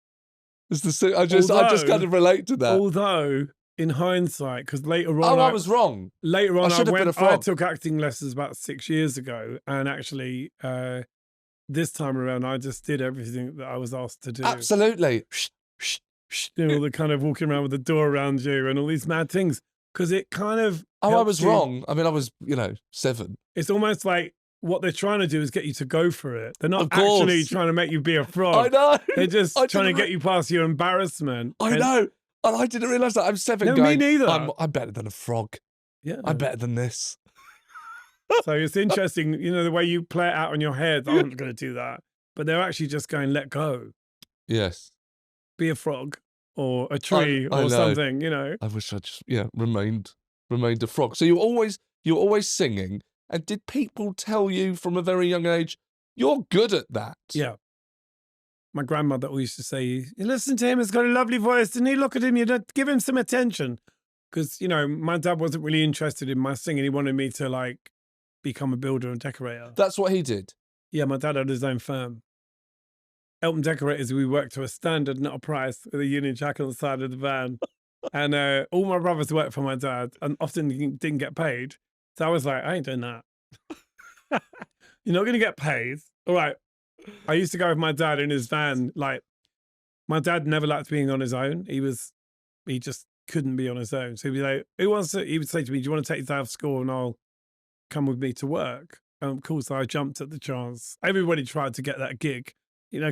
I just kind of relate to that. Although, in hindsight, because later on, I was wrong. Later on, I took acting lessons about 6 years ago, and actually, this time around, I just did everything that I was asked to do. Absolutely. The kind of walking around with the door around you and all these mad things. Because it kind of I was wrong. I mean, I was 7. It's almost like what they're trying to do is get you to go for it. They're not actually trying to make you be a frog. I know. They're just trying to get you past your embarrassment. I know. And I didn't realise that. I'm 7 No, going, me neither. I'm better than a frog. Yeah. I'm better than this. So it's interesting, the way you play it out on your head. I'm not going to do that. But they're actually just going, let go. Yes. Be a frog. Or a tree, or something, I wish I just remained a frog. So you were always singing, and did people tell you from a very young age, you're good at that? Yeah. My grandmother always used to say, you listen to him, he's got a lovely voice, didn't he? Look at him, give him some attention. Because, my dad wasn't really interested in my singing. He wanted me to become a builder and decorator. That's what he did? Yeah, my dad had his own firm. Elton Decorators, we worked to a standard, not a price, with a Union Jack on the side of the van. And all my brothers worked for my dad and often didn't get paid. So I was like, I ain't doing that. You're not going to get paid. All right. I used to go with my dad in his van. My dad never liked being on his own. He just couldn't be on his own. So he'd be like, he would say to me, do you want to take your dad off school and I'll come with me to work? Of course, I jumped at the chance. Everybody tried to get that gig.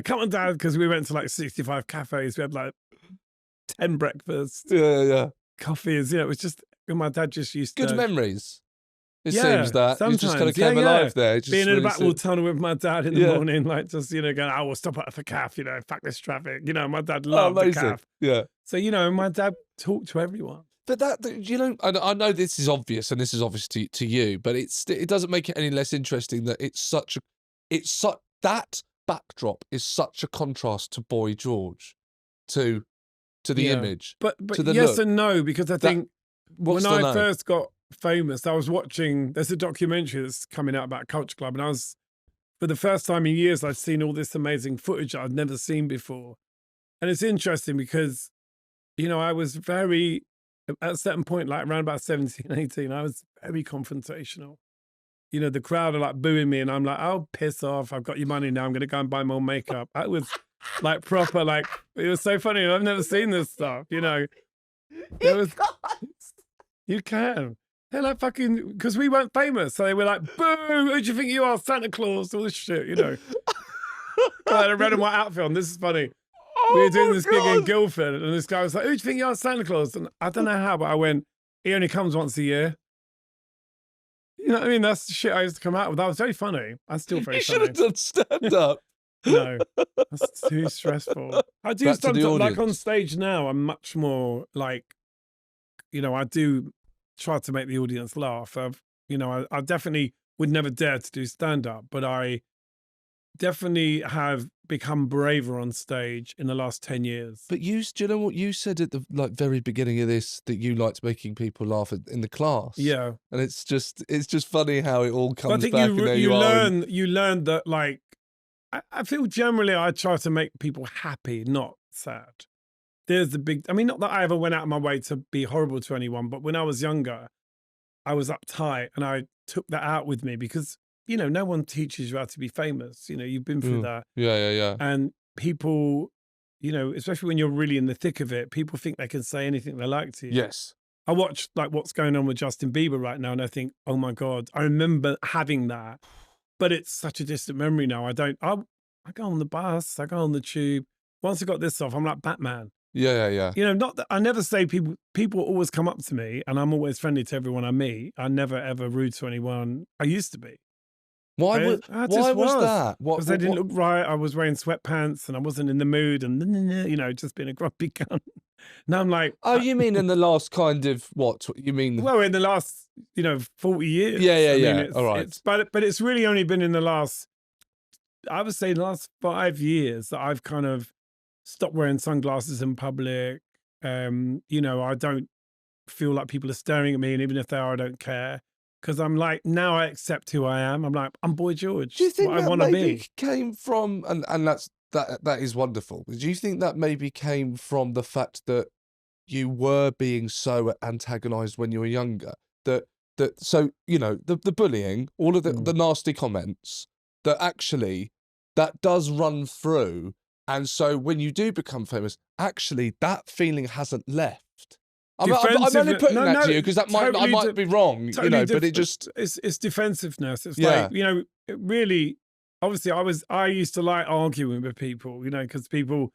Come on, Dad, because we went to 65 cafes. We had 10 breakfasts. Yeah. Coffees. It was just, my dad just used to. Good memories. It seems that. Sometimes. You just kind of came alive there. Being in a backward tunnel with my dad in the morning, going, I will stop at the calf, fuck this traffic. My dad loved the calf. Yeah. So, my dad talked to everyone. But I know this is obvious, and this is obvious to you, but it doesn't make it any less interesting that that backdrop is such a contrast to Boy George, to the image, but to the yes look. And no, because I think when I first got famous, I was watching. There's a documentary that's coming out about Culture Club, and I was, for the first time in years, I'd seen all this amazing footage that I'd never seen before, and it's interesting because, I was very, at a certain point, around about 17, 18, I was very confrontational. The crowd are booing me and I'm like, oh, piss off. I've got your money now. I'm going to go and buy more makeup. I was proper, it was so funny. I've never seen this stuff, There was, you can. They're fucking, because we weren't famous. So they were boo, who do you think you are? Santa Claus, all this shit, I had a red and white outfit on. This is funny. We were doing this gig in Guildford and this guy was like, who do you think you are? Santa Claus? And I don't know how, but I went, he only comes once a year. You know what I mean? That's the shit I used to come out with. That was very funny. I'm still very funny. You should have done stand-up. No, that's too stressful. I do stand-up, on stage now, I'm much more I do try to make the audience laugh. I definitely would never dare to do stand-up, but I definitely have become braver on stage in the last 10 years. But do you know what you said at the very beginning of this, that you liked making people laugh in the class? Yeah. And it's just funny how it all comes back. You learn that I feel generally I try to make people happy, not sad. There's the big, not that I ever went out of my way to be horrible to anyone, but when I was younger, I was uptight and I took that out with me because no one teaches you how to be famous. You've been through that. Yeah. And people, especially when you're really in the thick of it, people think they can say anything they like to you. Yes. I watch what's going on with Justin Bieber right now, and I think, oh my God, I remember having that, but it's such a distant memory now. I go on the bus, I go on the tube. Once I got this off, I'm like Batman. Yeah, yeah. Not that I never say people always come up to me and I'm always friendly to everyone I meet. I never ever rude to anyone. I used to be. Why was I why just was that? because they didn't look right. I was wearing sweatpants and I wasn't in the mood and just being a grumpy cunt. Now I'm like, Oh, you mean in the last kind of what? You mean? well, in the last 40 years. Yeah, yeah, I mean, yeah. All right. but it's really only been in the last, I would say, the last 5 years that I've kind of stopped wearing sunglasses in public. I don't feel like people are staring at me, and even if they are, I don't care. Because I'm like, now I accept who I am. I'm like, I'm Boy George. Do you think what I that want to maybe be. came from, and that is wonderful. Do you think that maybe came from the fact that you were being so antagonized when you were younger? So the bullying, all of the nasty comments, that actually that does run through, and so when you do become famous, actually that feeling hasn't left. I'm only putting that to you because I might be wrong, Totally but it just it's defensiveness. It's Yeah. like, it really, obviously I used to like arguing with people, because people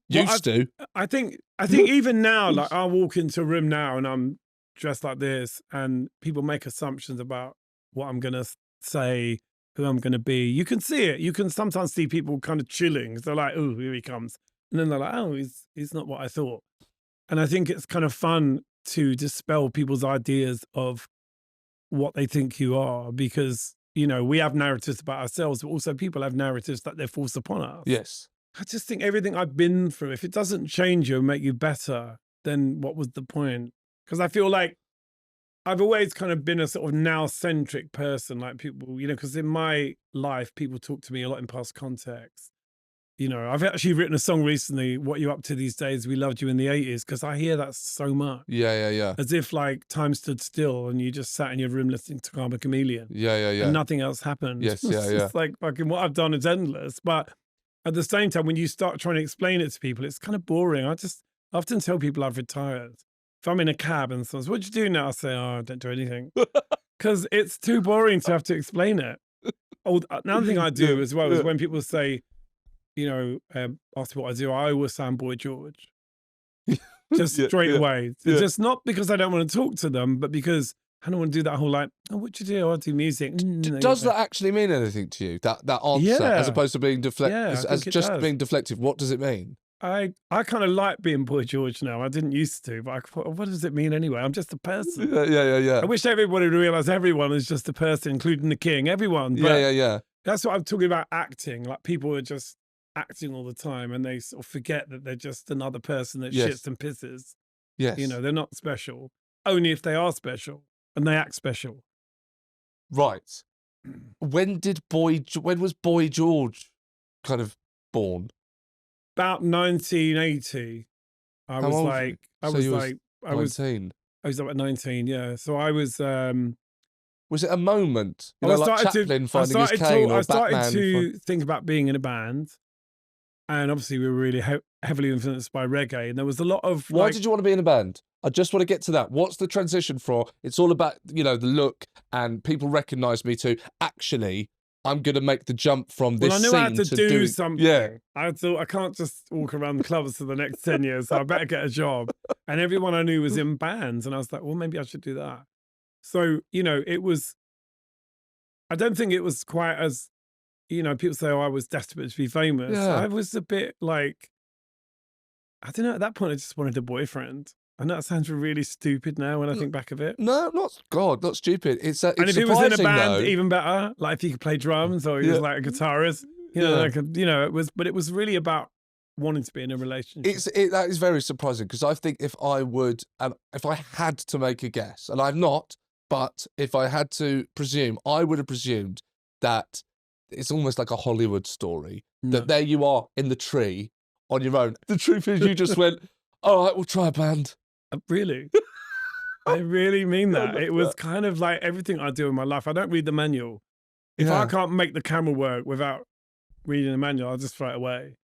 used to. I think even now, like I'll walk into a room now and I'm dressed like this and people make assumptions about what I'm gonna say, who I'm gonna be. You can see it. You can sometimes see people kind of chilling. They're like, oh, here he comes. And then they're like, oh, he's not what I thought. And I think it's kind of fun to dispel people's ideas of what they think you are, because, we have narratives about ourselves, but also people have narratives that they're forced upon us. Yes. I just think everything I've been through, if it doesn't change you and make you better, then what was the point? Because I feel like I've always kind of been a sort of now-centric person, like people, because in my life, people talk to me a lot in past context. I've actually written a song recently, What You Up To These Days, We Loved You in the 80s, because I hear that so much. Yeah. As if like time stood still and you just sat in your room listening to Karma Chameleon. Yeah. And nothing else happened. Yes, yeah. It's like fucking what I've done is endless. But at the same time, when you start trying to explain it to people, it's kind of boring. I often tell people I've retired. If I'm in a cab and someone's, what do you do now? I say, oh, I don't do anything. Because it's too boring to have to explain it. Another thing I do as well is when people say, ask me what I do, I always say I'm Boy George. Just straight away. It's just not because I don't want to talk to them, but because I don't want to do that whole like, oh, what do you do? I do music. Does that actually mean anything to you? That answer, as opposed to being being deflective, what does it mean? I kind of like being Boy George now. I didn't used to, but I thought, what does it mean anyway? I'm just a person. Yeah. I wish everybody would realize everyone is just a person, including the king, everyone. But Yeah. That's what I'm talking about, acting. Like people are just acting all the time and they sort of forget that they're just another person that shits and pisses. Yes. They're not special. Only if they are special and they act special. Right. When was Boy George kind of born? About 1980. I was like 19. I was about 19, yeah. So I was Was it a moment? I like Chaplin finding his cane or Batman? I started to think about being in a band. And obviously we were really heavily influenced by reggae. And there was a lot of Why did you want to be in a band? I just want to get to that. What's the transition for? It's all about, the look and people recognize me to actually, I'm going to make the jump from this scene I knew I had to do something. Yeah. I thought I can't just walk around the clubs for the next 10 years. So I better get a job. And everyone I knew was in bands. And I was like, well, maybe I should do that. So, it was, I don't think it was quite as, people say, oh, I was desperate to be famous. Yeah. I was a bit like, I don't know, at that point, I just wanted a boyfriend. I know that sounds really stupid now when I think back of it. No, not stupid. It's and if he was in a band, though, even better. Like if he could play drums or he was like a guitarist, it was really about wanting to be in a relationship. That is very surprising because I think if I had to make a guess, and I've not, but if I had to presume, I would have presumed that it's almost like a Hollywood story. No. That there you are in the tree on your own. The truth is you just went, all right, we'll try a band. Really? I really mean that. It was kind of like everything I do in my life. I don't read the manual. If I can't make the camera work without reading the manual, I'll just throw it away.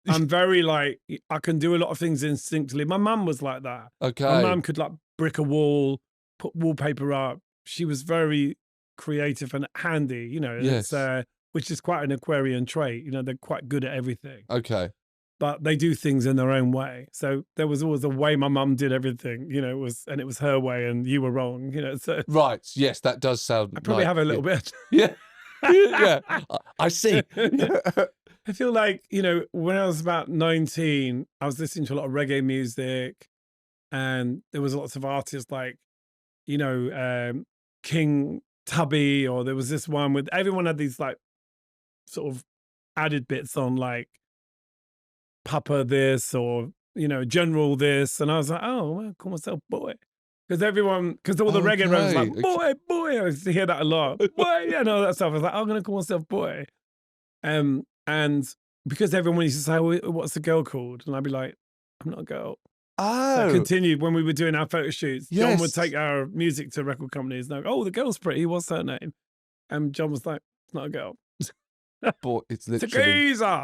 I'm very like, I can do a lot of things instinctively. My mum was like that. Okay. My mum could like brick a wall, put wallpaper up. She was very creative and handy, Yes. which is quite an Aquarian trait. They're quite good at everything. Okay. but they do things in their own way. So there was always a way my mum did everything, you know, it was her way and you were wrong, you know. So Right. Yes, that does sound I probably like, have a little bit. Yeah. Yeah. I see. I feel like, you know, when I was about 19, I was listening to a lot of reggae music, and there was lots of artists like, you know, King Tubby, or there was this one with everyone had these like sort of added bits on, like Papa this, or, you know, General this. And I was like, oh, well, I call myself Boy. Because all the reggae rappers like, boy. I used to hear that a lot. Boy, yeah, and all that stuff. I was like, I'm going to call myself Boy. And because everyone used to say, well, what's the girl called? And I'd be like, I'm not a girl. So it continued when we were doing our photo shoots. John would take our music to record companies and go, oh, the girl's pretty. What's her name? And John was like, it's not a girl. Boy, it's literally. It's a geezer.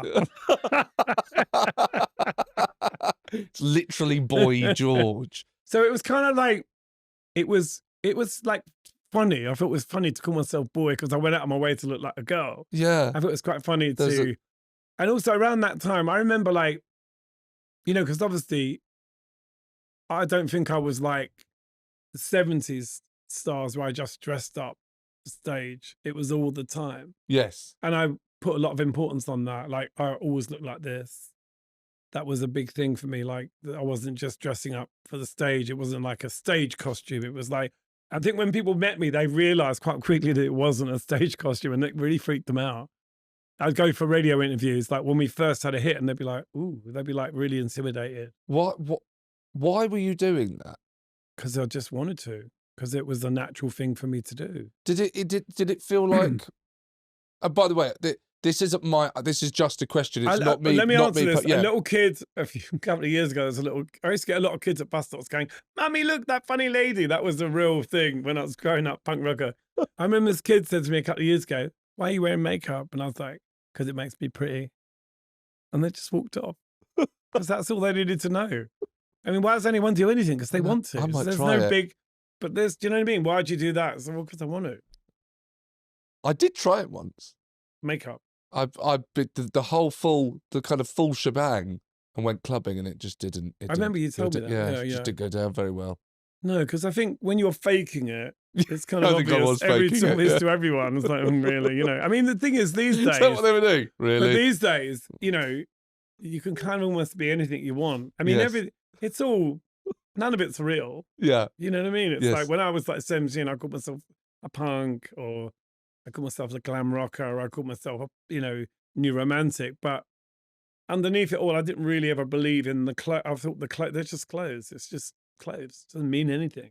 It's literally Boy George. So it was kind of like, it was like funny. I thought it was funny to call myself Boy because I went out of my way to look like a girl. Yeah. I thought it was quite funny and also around that time, I remember like, you know, because obviously I don't think I was like the 70s stars where I just dressed up the stage. It was all the time. Yes. And I put a lot of importance on that. Like, I always look like this. That was a big thing for me. Like, I wasn't just dressing up for the stage. It wasn't like a stage costume. It was like, I think when people met me, they realized quite quickly that it wasn't a stage costume, and it really freaked them out. I'd go for radio interviews, like when we first had a hit, and they'd be like, ooh, they'd be like really intimidated. Why were you doing that? Because I just wanted to, because it was a natural thing for me to do. Did it feel like, by the way, this isn't this is just a question. It's not me. Let me not answer me, this. yeah. A little kid, a couple of years ago, I used to get a lot of kids at bus stops going, Mummy, look, that funny lady. That was the real thing when I was growing up, punk rocker. I remember this kid said to me a couple of years ago, why are you wearing makeup? And I was like, because it makes me pretty. And they just walked off. Because that's all they needed to know. I mean, why does anyone do anything? Because they want to. I might there's try no it. big, but do you know what I mean? Why'd you do that? So, well, because I want to. I did try it once. Makeup. I bit the kind of full shebang and went clubbing, and it just didn't. I remember you told me that. Yeah, it just didn't go down very well. No, because I think when you're faking it, it's kind of I think I was obvious. faking it, To everyone. It's like, really, you know. I mean, the thing is, these days, Is that what they were doing? Really? But these days, you know, you can kind of almost be anything you want. I mean, Yes. it's all, none of it's real. Yeah. You know what I mean? It's Yes. like when I was like 17, I called myself a punk, or I called myself a glam rocker, or I called myself a, you know, new romantic. But underneath it all, I didn't really ever believe in the clothes. I thought they're just clothes. It's just clothes. It doesn't mean anything.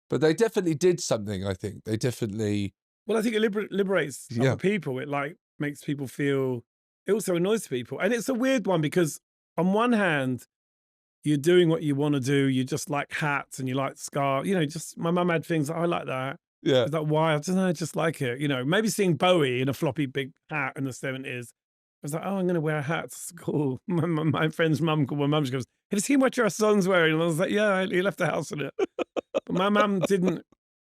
But they definitely did something, I think. They definitely... Well, I think it liberates other people. It like makes people feel, it also annoys people. And it's a weird one because on one hand, you're doing what you want to do. You just like hats and you like scarves. You know, just my mum had things that I like that. Yeah. It's like, why? I don't know, I just like it. You know, maybe seeing Bowie in a floppy big hat in the 70s. I was like, oh, I'm going to wear a hat. It's cool. My friend's mum called my mum. She goes, have you seen what your son's wearing? And I was like, yeah, he left the house in it. But my mum didn't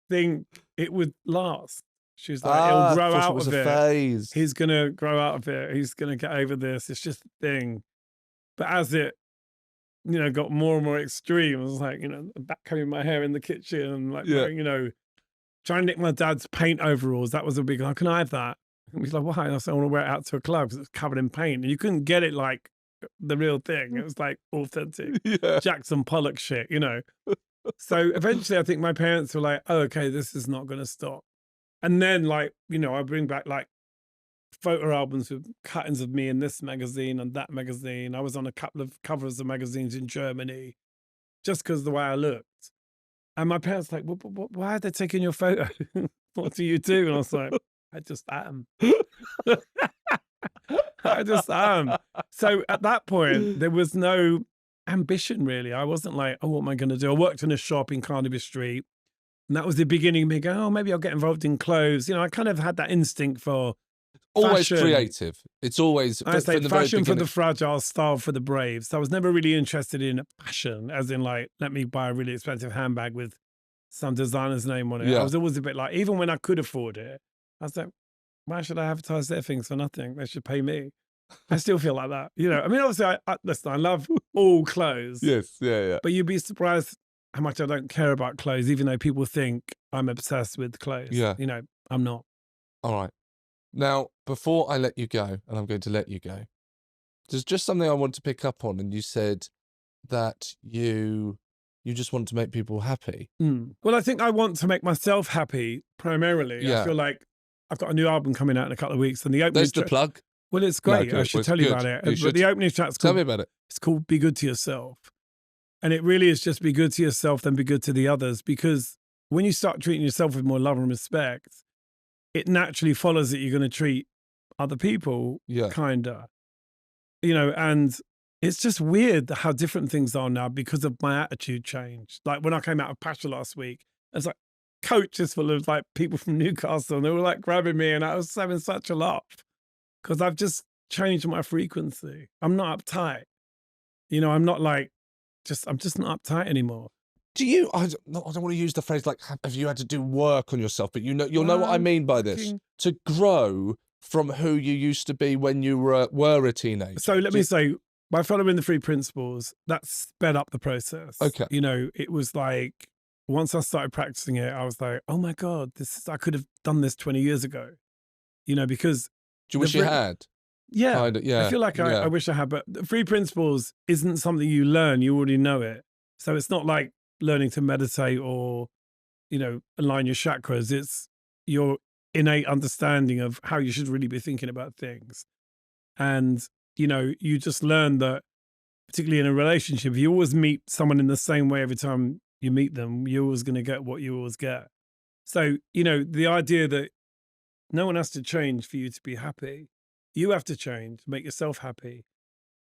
think it would last. She was like, he'll grow out of it. Phase. He's going to grow out of it. He's going to get over this. It's just a thing. But as it, you know, got more and more extreme, I was like, you know, backcombing my hair in the kitchen and like, wearing, you know, trying to nick my dad's paint overalls. That was a big, can I have that? And he's like, why? And I said, I want to wear it out to a club because it's covered in paint. And you couldn't get it like the real thing. It was like authentic Jackson Pollock shit, you know. So eventually I think my parents were like, oh, okay, this is not going to stop. And then like, you know, I bring back like photo albums with cuttings of me in this magazine and that magazine. I was on a couple of covers of magazines in Germany just because of the way I looked. And my parents were like, why are they taking your photo? What do you do? And I was like, I just am. I just am. So at that point, there was no ambition really. I wasn't like, oh, what am I going to do? I worked in a shop in Carnaby Street. And that was the beginning of me going, oh, maybe I'll get involved in clothes. You know, I kind of had that instinct for always fashion. Creative. It's always I say fashion for the fragile, style for the brave. So I was never really interested in fashion, as in like, let me buy a really expensive handbag with some designer's name on it. I was always a bit like, even when I could afford it, I was like, why should I advertise their things for nothing? They should pay me. I still feel like that. You know, I mean, obviously, listen, I love all clothes. Yes, yeah. But you'd be surprised how much I don't care about clothes, even though people think I'm obsessed with clothes. Yeah. You know, I'm not. All right. Now, before I let you go, and I'm going to let you go, there's just something I want to pick up on. And you said that you just want to make people happy. Well, I think I want to make myself happy primarily. Yeah. I feel like I've got a new album coming out in a couple of weeks, and the opening. There's the plug. Well, it's great. I should tell you about it. But the opening track's called, tell me about it. It's called "Be Good to Yourself," and it really is just be good to yourself, then be good to the others. Because when you start treating yourself with more love and respect, it naturally follows that you're going to treat other people kinda. You know, and it's just weird how different things are now because of my attitude change. Like when I came out of Pasha last week, it's like coaches full of like people from Newcastle, and they were like grabbing me, and I was having such a laugh because I've just changed my frequency. I'm not uptight. You know, I'm not like I'm just not uptight anymore. Do you? I don't want to use the phrase like have you had to do work on yourself, but you'll know what I mean by this. To grow from who you used to be when you were a teenager. So let me say, by following the 3 principles, that sped up the process. Okay. You know, it was like, once I started practicing it, I was like, oh my God, I could have done this 20 years ago. You know, because. Do you wish you had? Yeah. Kinda, yeah. I feel like I wish I had, but the 3 principles isn't something you learn, you already know it. So it's not like learning to meditate or, you know, align your chakras. It's your innate understanding of how you should really be thinking about things. And, you know, you just learn that, particularly in a relationship, if you always meet someone in the same way every time you meet them, you're always going to get what you always get. So, you know, the idea that no one has to change for you to be happy. You have to change to make yourself happy.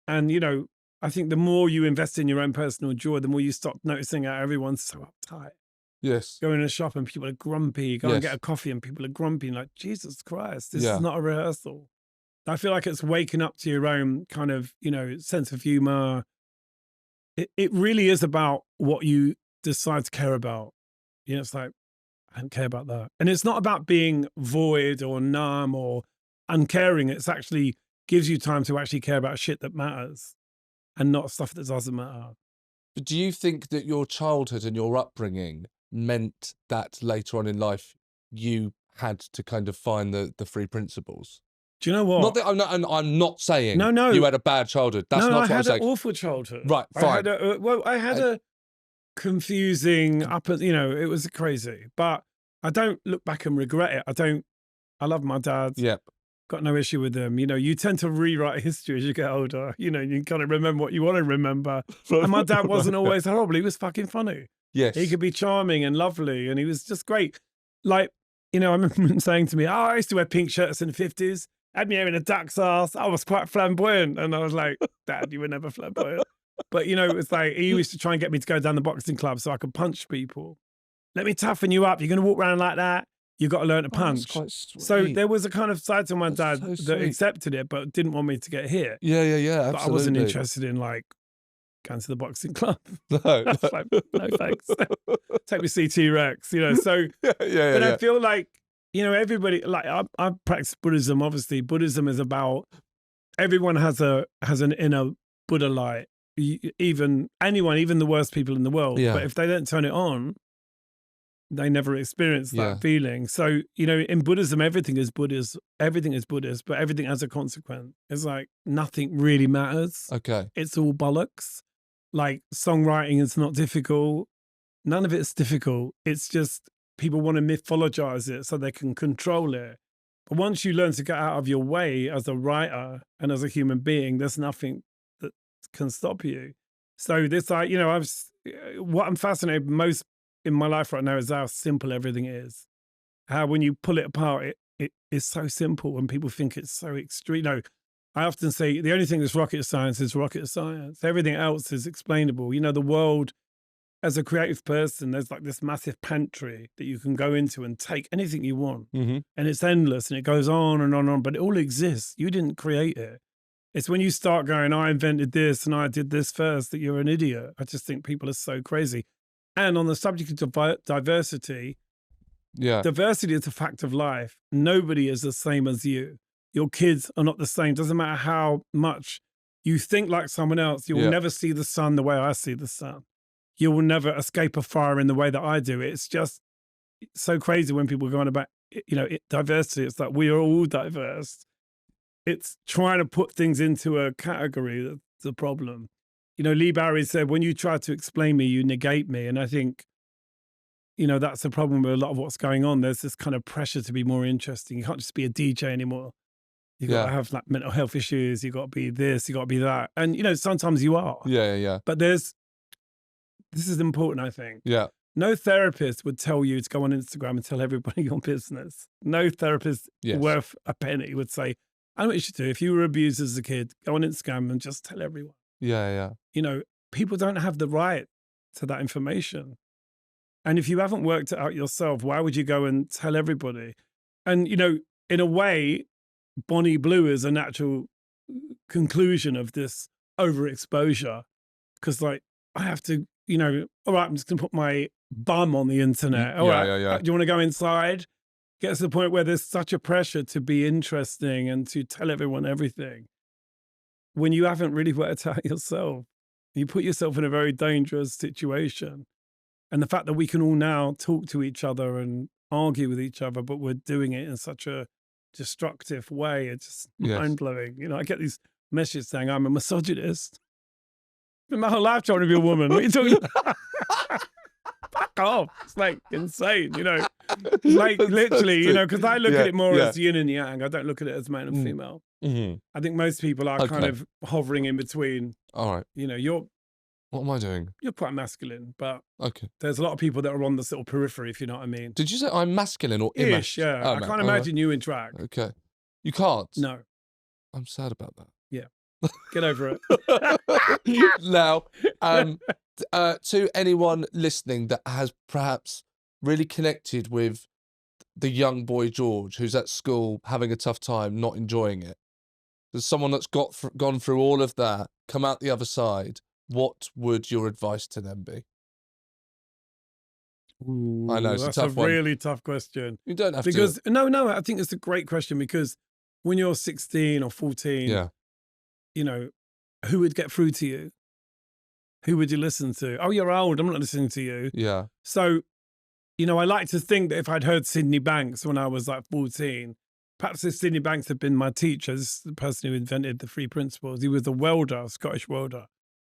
And, you know, I think the more you invest in your own personal joy, the more you stop noticing how everyone's so uptight. Yes. Go in a shop and people are grumpy. Go and get a coffee and people are grumpy. And like, Jesus Christ, this is not a rehearsal. I feel like it's waking up to your own kind of, you know, sense of humor. It really is about what you decide to care about. You know, it's like, I don't care about that. And it's not about being void or numb or uncaring. It's actually gives you time to actually care about shit that matters and not stuff that doesn't matter. But do you think that your childhood and your upbringing meant that later on in life you had to kind of find the 3 principles? Do you know what? Not that I'm not saying no. you had a bad childhood. That's not what I'm saying. I had an awful childhood. Right, fine. I had a confusing you know, it was crazy. But I don't look back and regret it. I love my dad. Yep. Got no issue with them. You know, you tend to rewrite history as you get older. You know, you kind of remember what you want to remember. And my dad wasn't always horrible. He was fucking funny. Yes. He could be charming and lovely, and he was just great. Like, you know, I remember him saying to me, I used to wear pink shirts in the 50s. Had me hair in a duck's ass. I was quite flamboyant. And I was like, Dad, you were never flamboyant. But, you know, it's like he used to try and get me to go down the boxing club so I could punch people. Let me toughen you up. You're going to walk around like that. You've got to learn to punch. So there was a kind of side to my dad that accepted it, but didn't want me to get hit. Yeah, absolutely. But I wasn't interested in like going to the boxing club. No. Like, no thanks. Take me see T-Rex, you know. So, but I feel like, you know, everybody, like I practice Buddhism. Obviously, Buddhism is about everyone has an inner Buddha light. Even the worst people in the world. Yeah. But if they don't turn it on, they never experience that feeling. So, you know, in Buddhism, everything is Buddhist, but everything has a consequence. It's like nothing really matters. Okay. It's all bollocks. Like songwriting is not difficult. None of it's difficult. It's just people want to mythologize it so they can control it. But once you learn to get out of your way as a writer and as a human being, there's nothing that can stop you. So this, you know, what I'm fascinated most in my life right now is how simple everything is. How when you pull it apart, it is so simple and people think it's so extreme. No, I often say the only thing that's rocket science is rocket science. Everything else is explainable. You know, the world, as a creative person, there's like this massive pantry that you can go into and take anything you want. Mm-hmm. And it's endless and it goes on and on and on, but it all exists. You didn't create it. It's when you start going, I invented this and I did this first, that you're an idiot. I just think people are so crazy. And on the subject of diversity, diversity is a fact of life. Nobody is the same as you. your kids are not the same. Doesn't matter how much you think like someone else, you'll never see the sun the way I see the sun. You will never escape a fire in the way that I do. It's just so crazy when people go on about, diversity. It's like, we are all diverse. It's trying to put things into a category that's the problem. Lee Barry said, when you try to explain me, you negate me. And I think, that's the problem with a lot of what's going on. There's this kind of pressure to be more interesting. You can't just be a DJ anymore. You got to have like mental health issues. You got to be this, you got to be that. And, sometimes you are. Yeah. But this is important, I think. Yeah. No therapist would tell you to go on Instagram and tell everybody your business. No therapist worth a penny would say, I know what you should do. If you were abused as a kid, go on Instagram and just tell everyone. Yeah. People don't have the right to that information. And if you haven't worked it out yourself, why would you go and tell everybody? And, in a way, Bonnie Blue is a natural conclusion of this overexposure. Because, I have to, all right, I'm just going to put my bum on the internet. All right, yeah. do you want to go inside? Gets to the point where there's such a pressure to be interesting and to tell everyone everything. When you haven't really worked out yourself, you put yourself in a very dangerous situation. And the fact that we can all now talk to each other and argue with each other, but we're doing it in such a destructive way, it's just mind-blowing. I get these messages saying I'm a misogynist. Been my whole life trying to be a woman. What are you talking about? Fuck off. It's like insane, like literally, because I look at it more as yin and yang. I don't look at it as man and female. Mm-hmm. I think most people are kind of hovering in between. All right. What am I doing? You're quite masculine, but there's a lot of people that are on this little periphery, if you know what I mean. Did you say I'm masculine or ish? Yeah. Oh, I can't imagine you in drag. Okay. You can't? No. I'm sad about that. Yeah. Get over it. Now, to anyone listening that has perhaps really connected with the young boy George who's at school having a tough time, not enjoying it, there's someone that's gone through all of that, come out the other side, what would your advice to them be? Ooh, I know, it's that's a tough one. Really tough question. You don't have to. No, I think it's a great question because when you're 16 or 14, who would get through to you? Who would you listen to? Oh, you're old. I'm not listening to you. Yeah. So, I like to think that if I'd heard Sydney Banks when I was like 14, perhaps if Sydney Banks had been my teacher, this is the person who invented the 3 principles. He was a welder, a Scottish welder.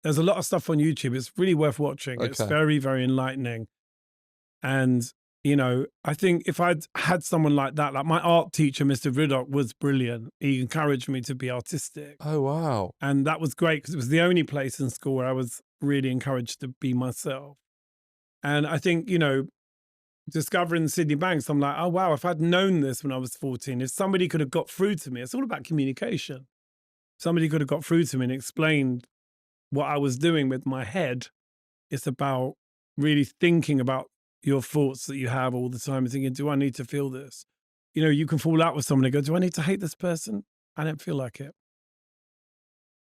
There's a lot of stuff on YouTube. It's really worth watching. Okay. It's very, very enlightening. And, I think if I'd had someone like that, like my art teacher, Mr. Riddock, was brilliant. He encouraged me to be artistic. Oh, wow. And that was great because it was the only place in school where I was really encouraged to be myself. And I think, discovering Sydney Banks, I'm like, oh, wow, if I'd known this when I was 14, if somebody could have got through to me, it's all about communication. Somebody could have got through to me and explained what I was doing with my head. It's about really thinking about your thoughts that you have all the time and thinking, do I need to feel this? You can fall out with someone and go, do I need to hate this person? I don't feel like it.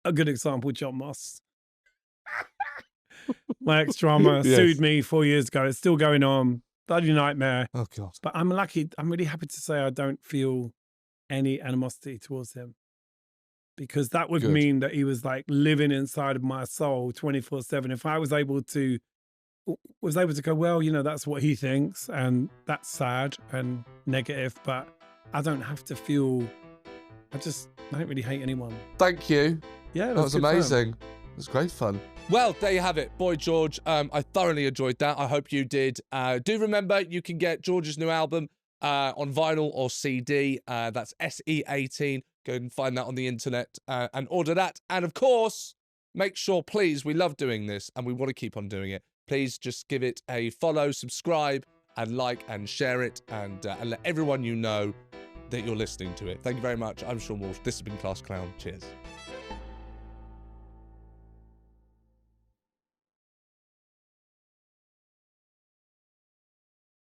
A good example, John Moss. My ex-drama sued me 4 years ago. It's still going on. Bloody nightmare. Oh, God. But I'm lucky. I'm really happy to say I don't feel any animosity towards him. Because that would mean that he was like living inside of my soul 24/7. If I was able to go, well, that's what he thinks and that's sad and negative, but I don't have to feel, I don't really hate anyone. Thank you. Yeah, that was amazing. It was great fun. Well, there you have it. Boy George, I thoroughly enjoyed that. I hope you did. Do remember, you can get George's new album on vinyl or CD. That's SE18. Go and find that on the internet and order that. And of course, make sure, please, we love doing this and we want to keep on doing it. Please just give it a follow, subscribe, and like and share it and let everyone you know that you're listening to it. Thank you very much. I'm Seann Walsh. This has been Class Clown. Cheers.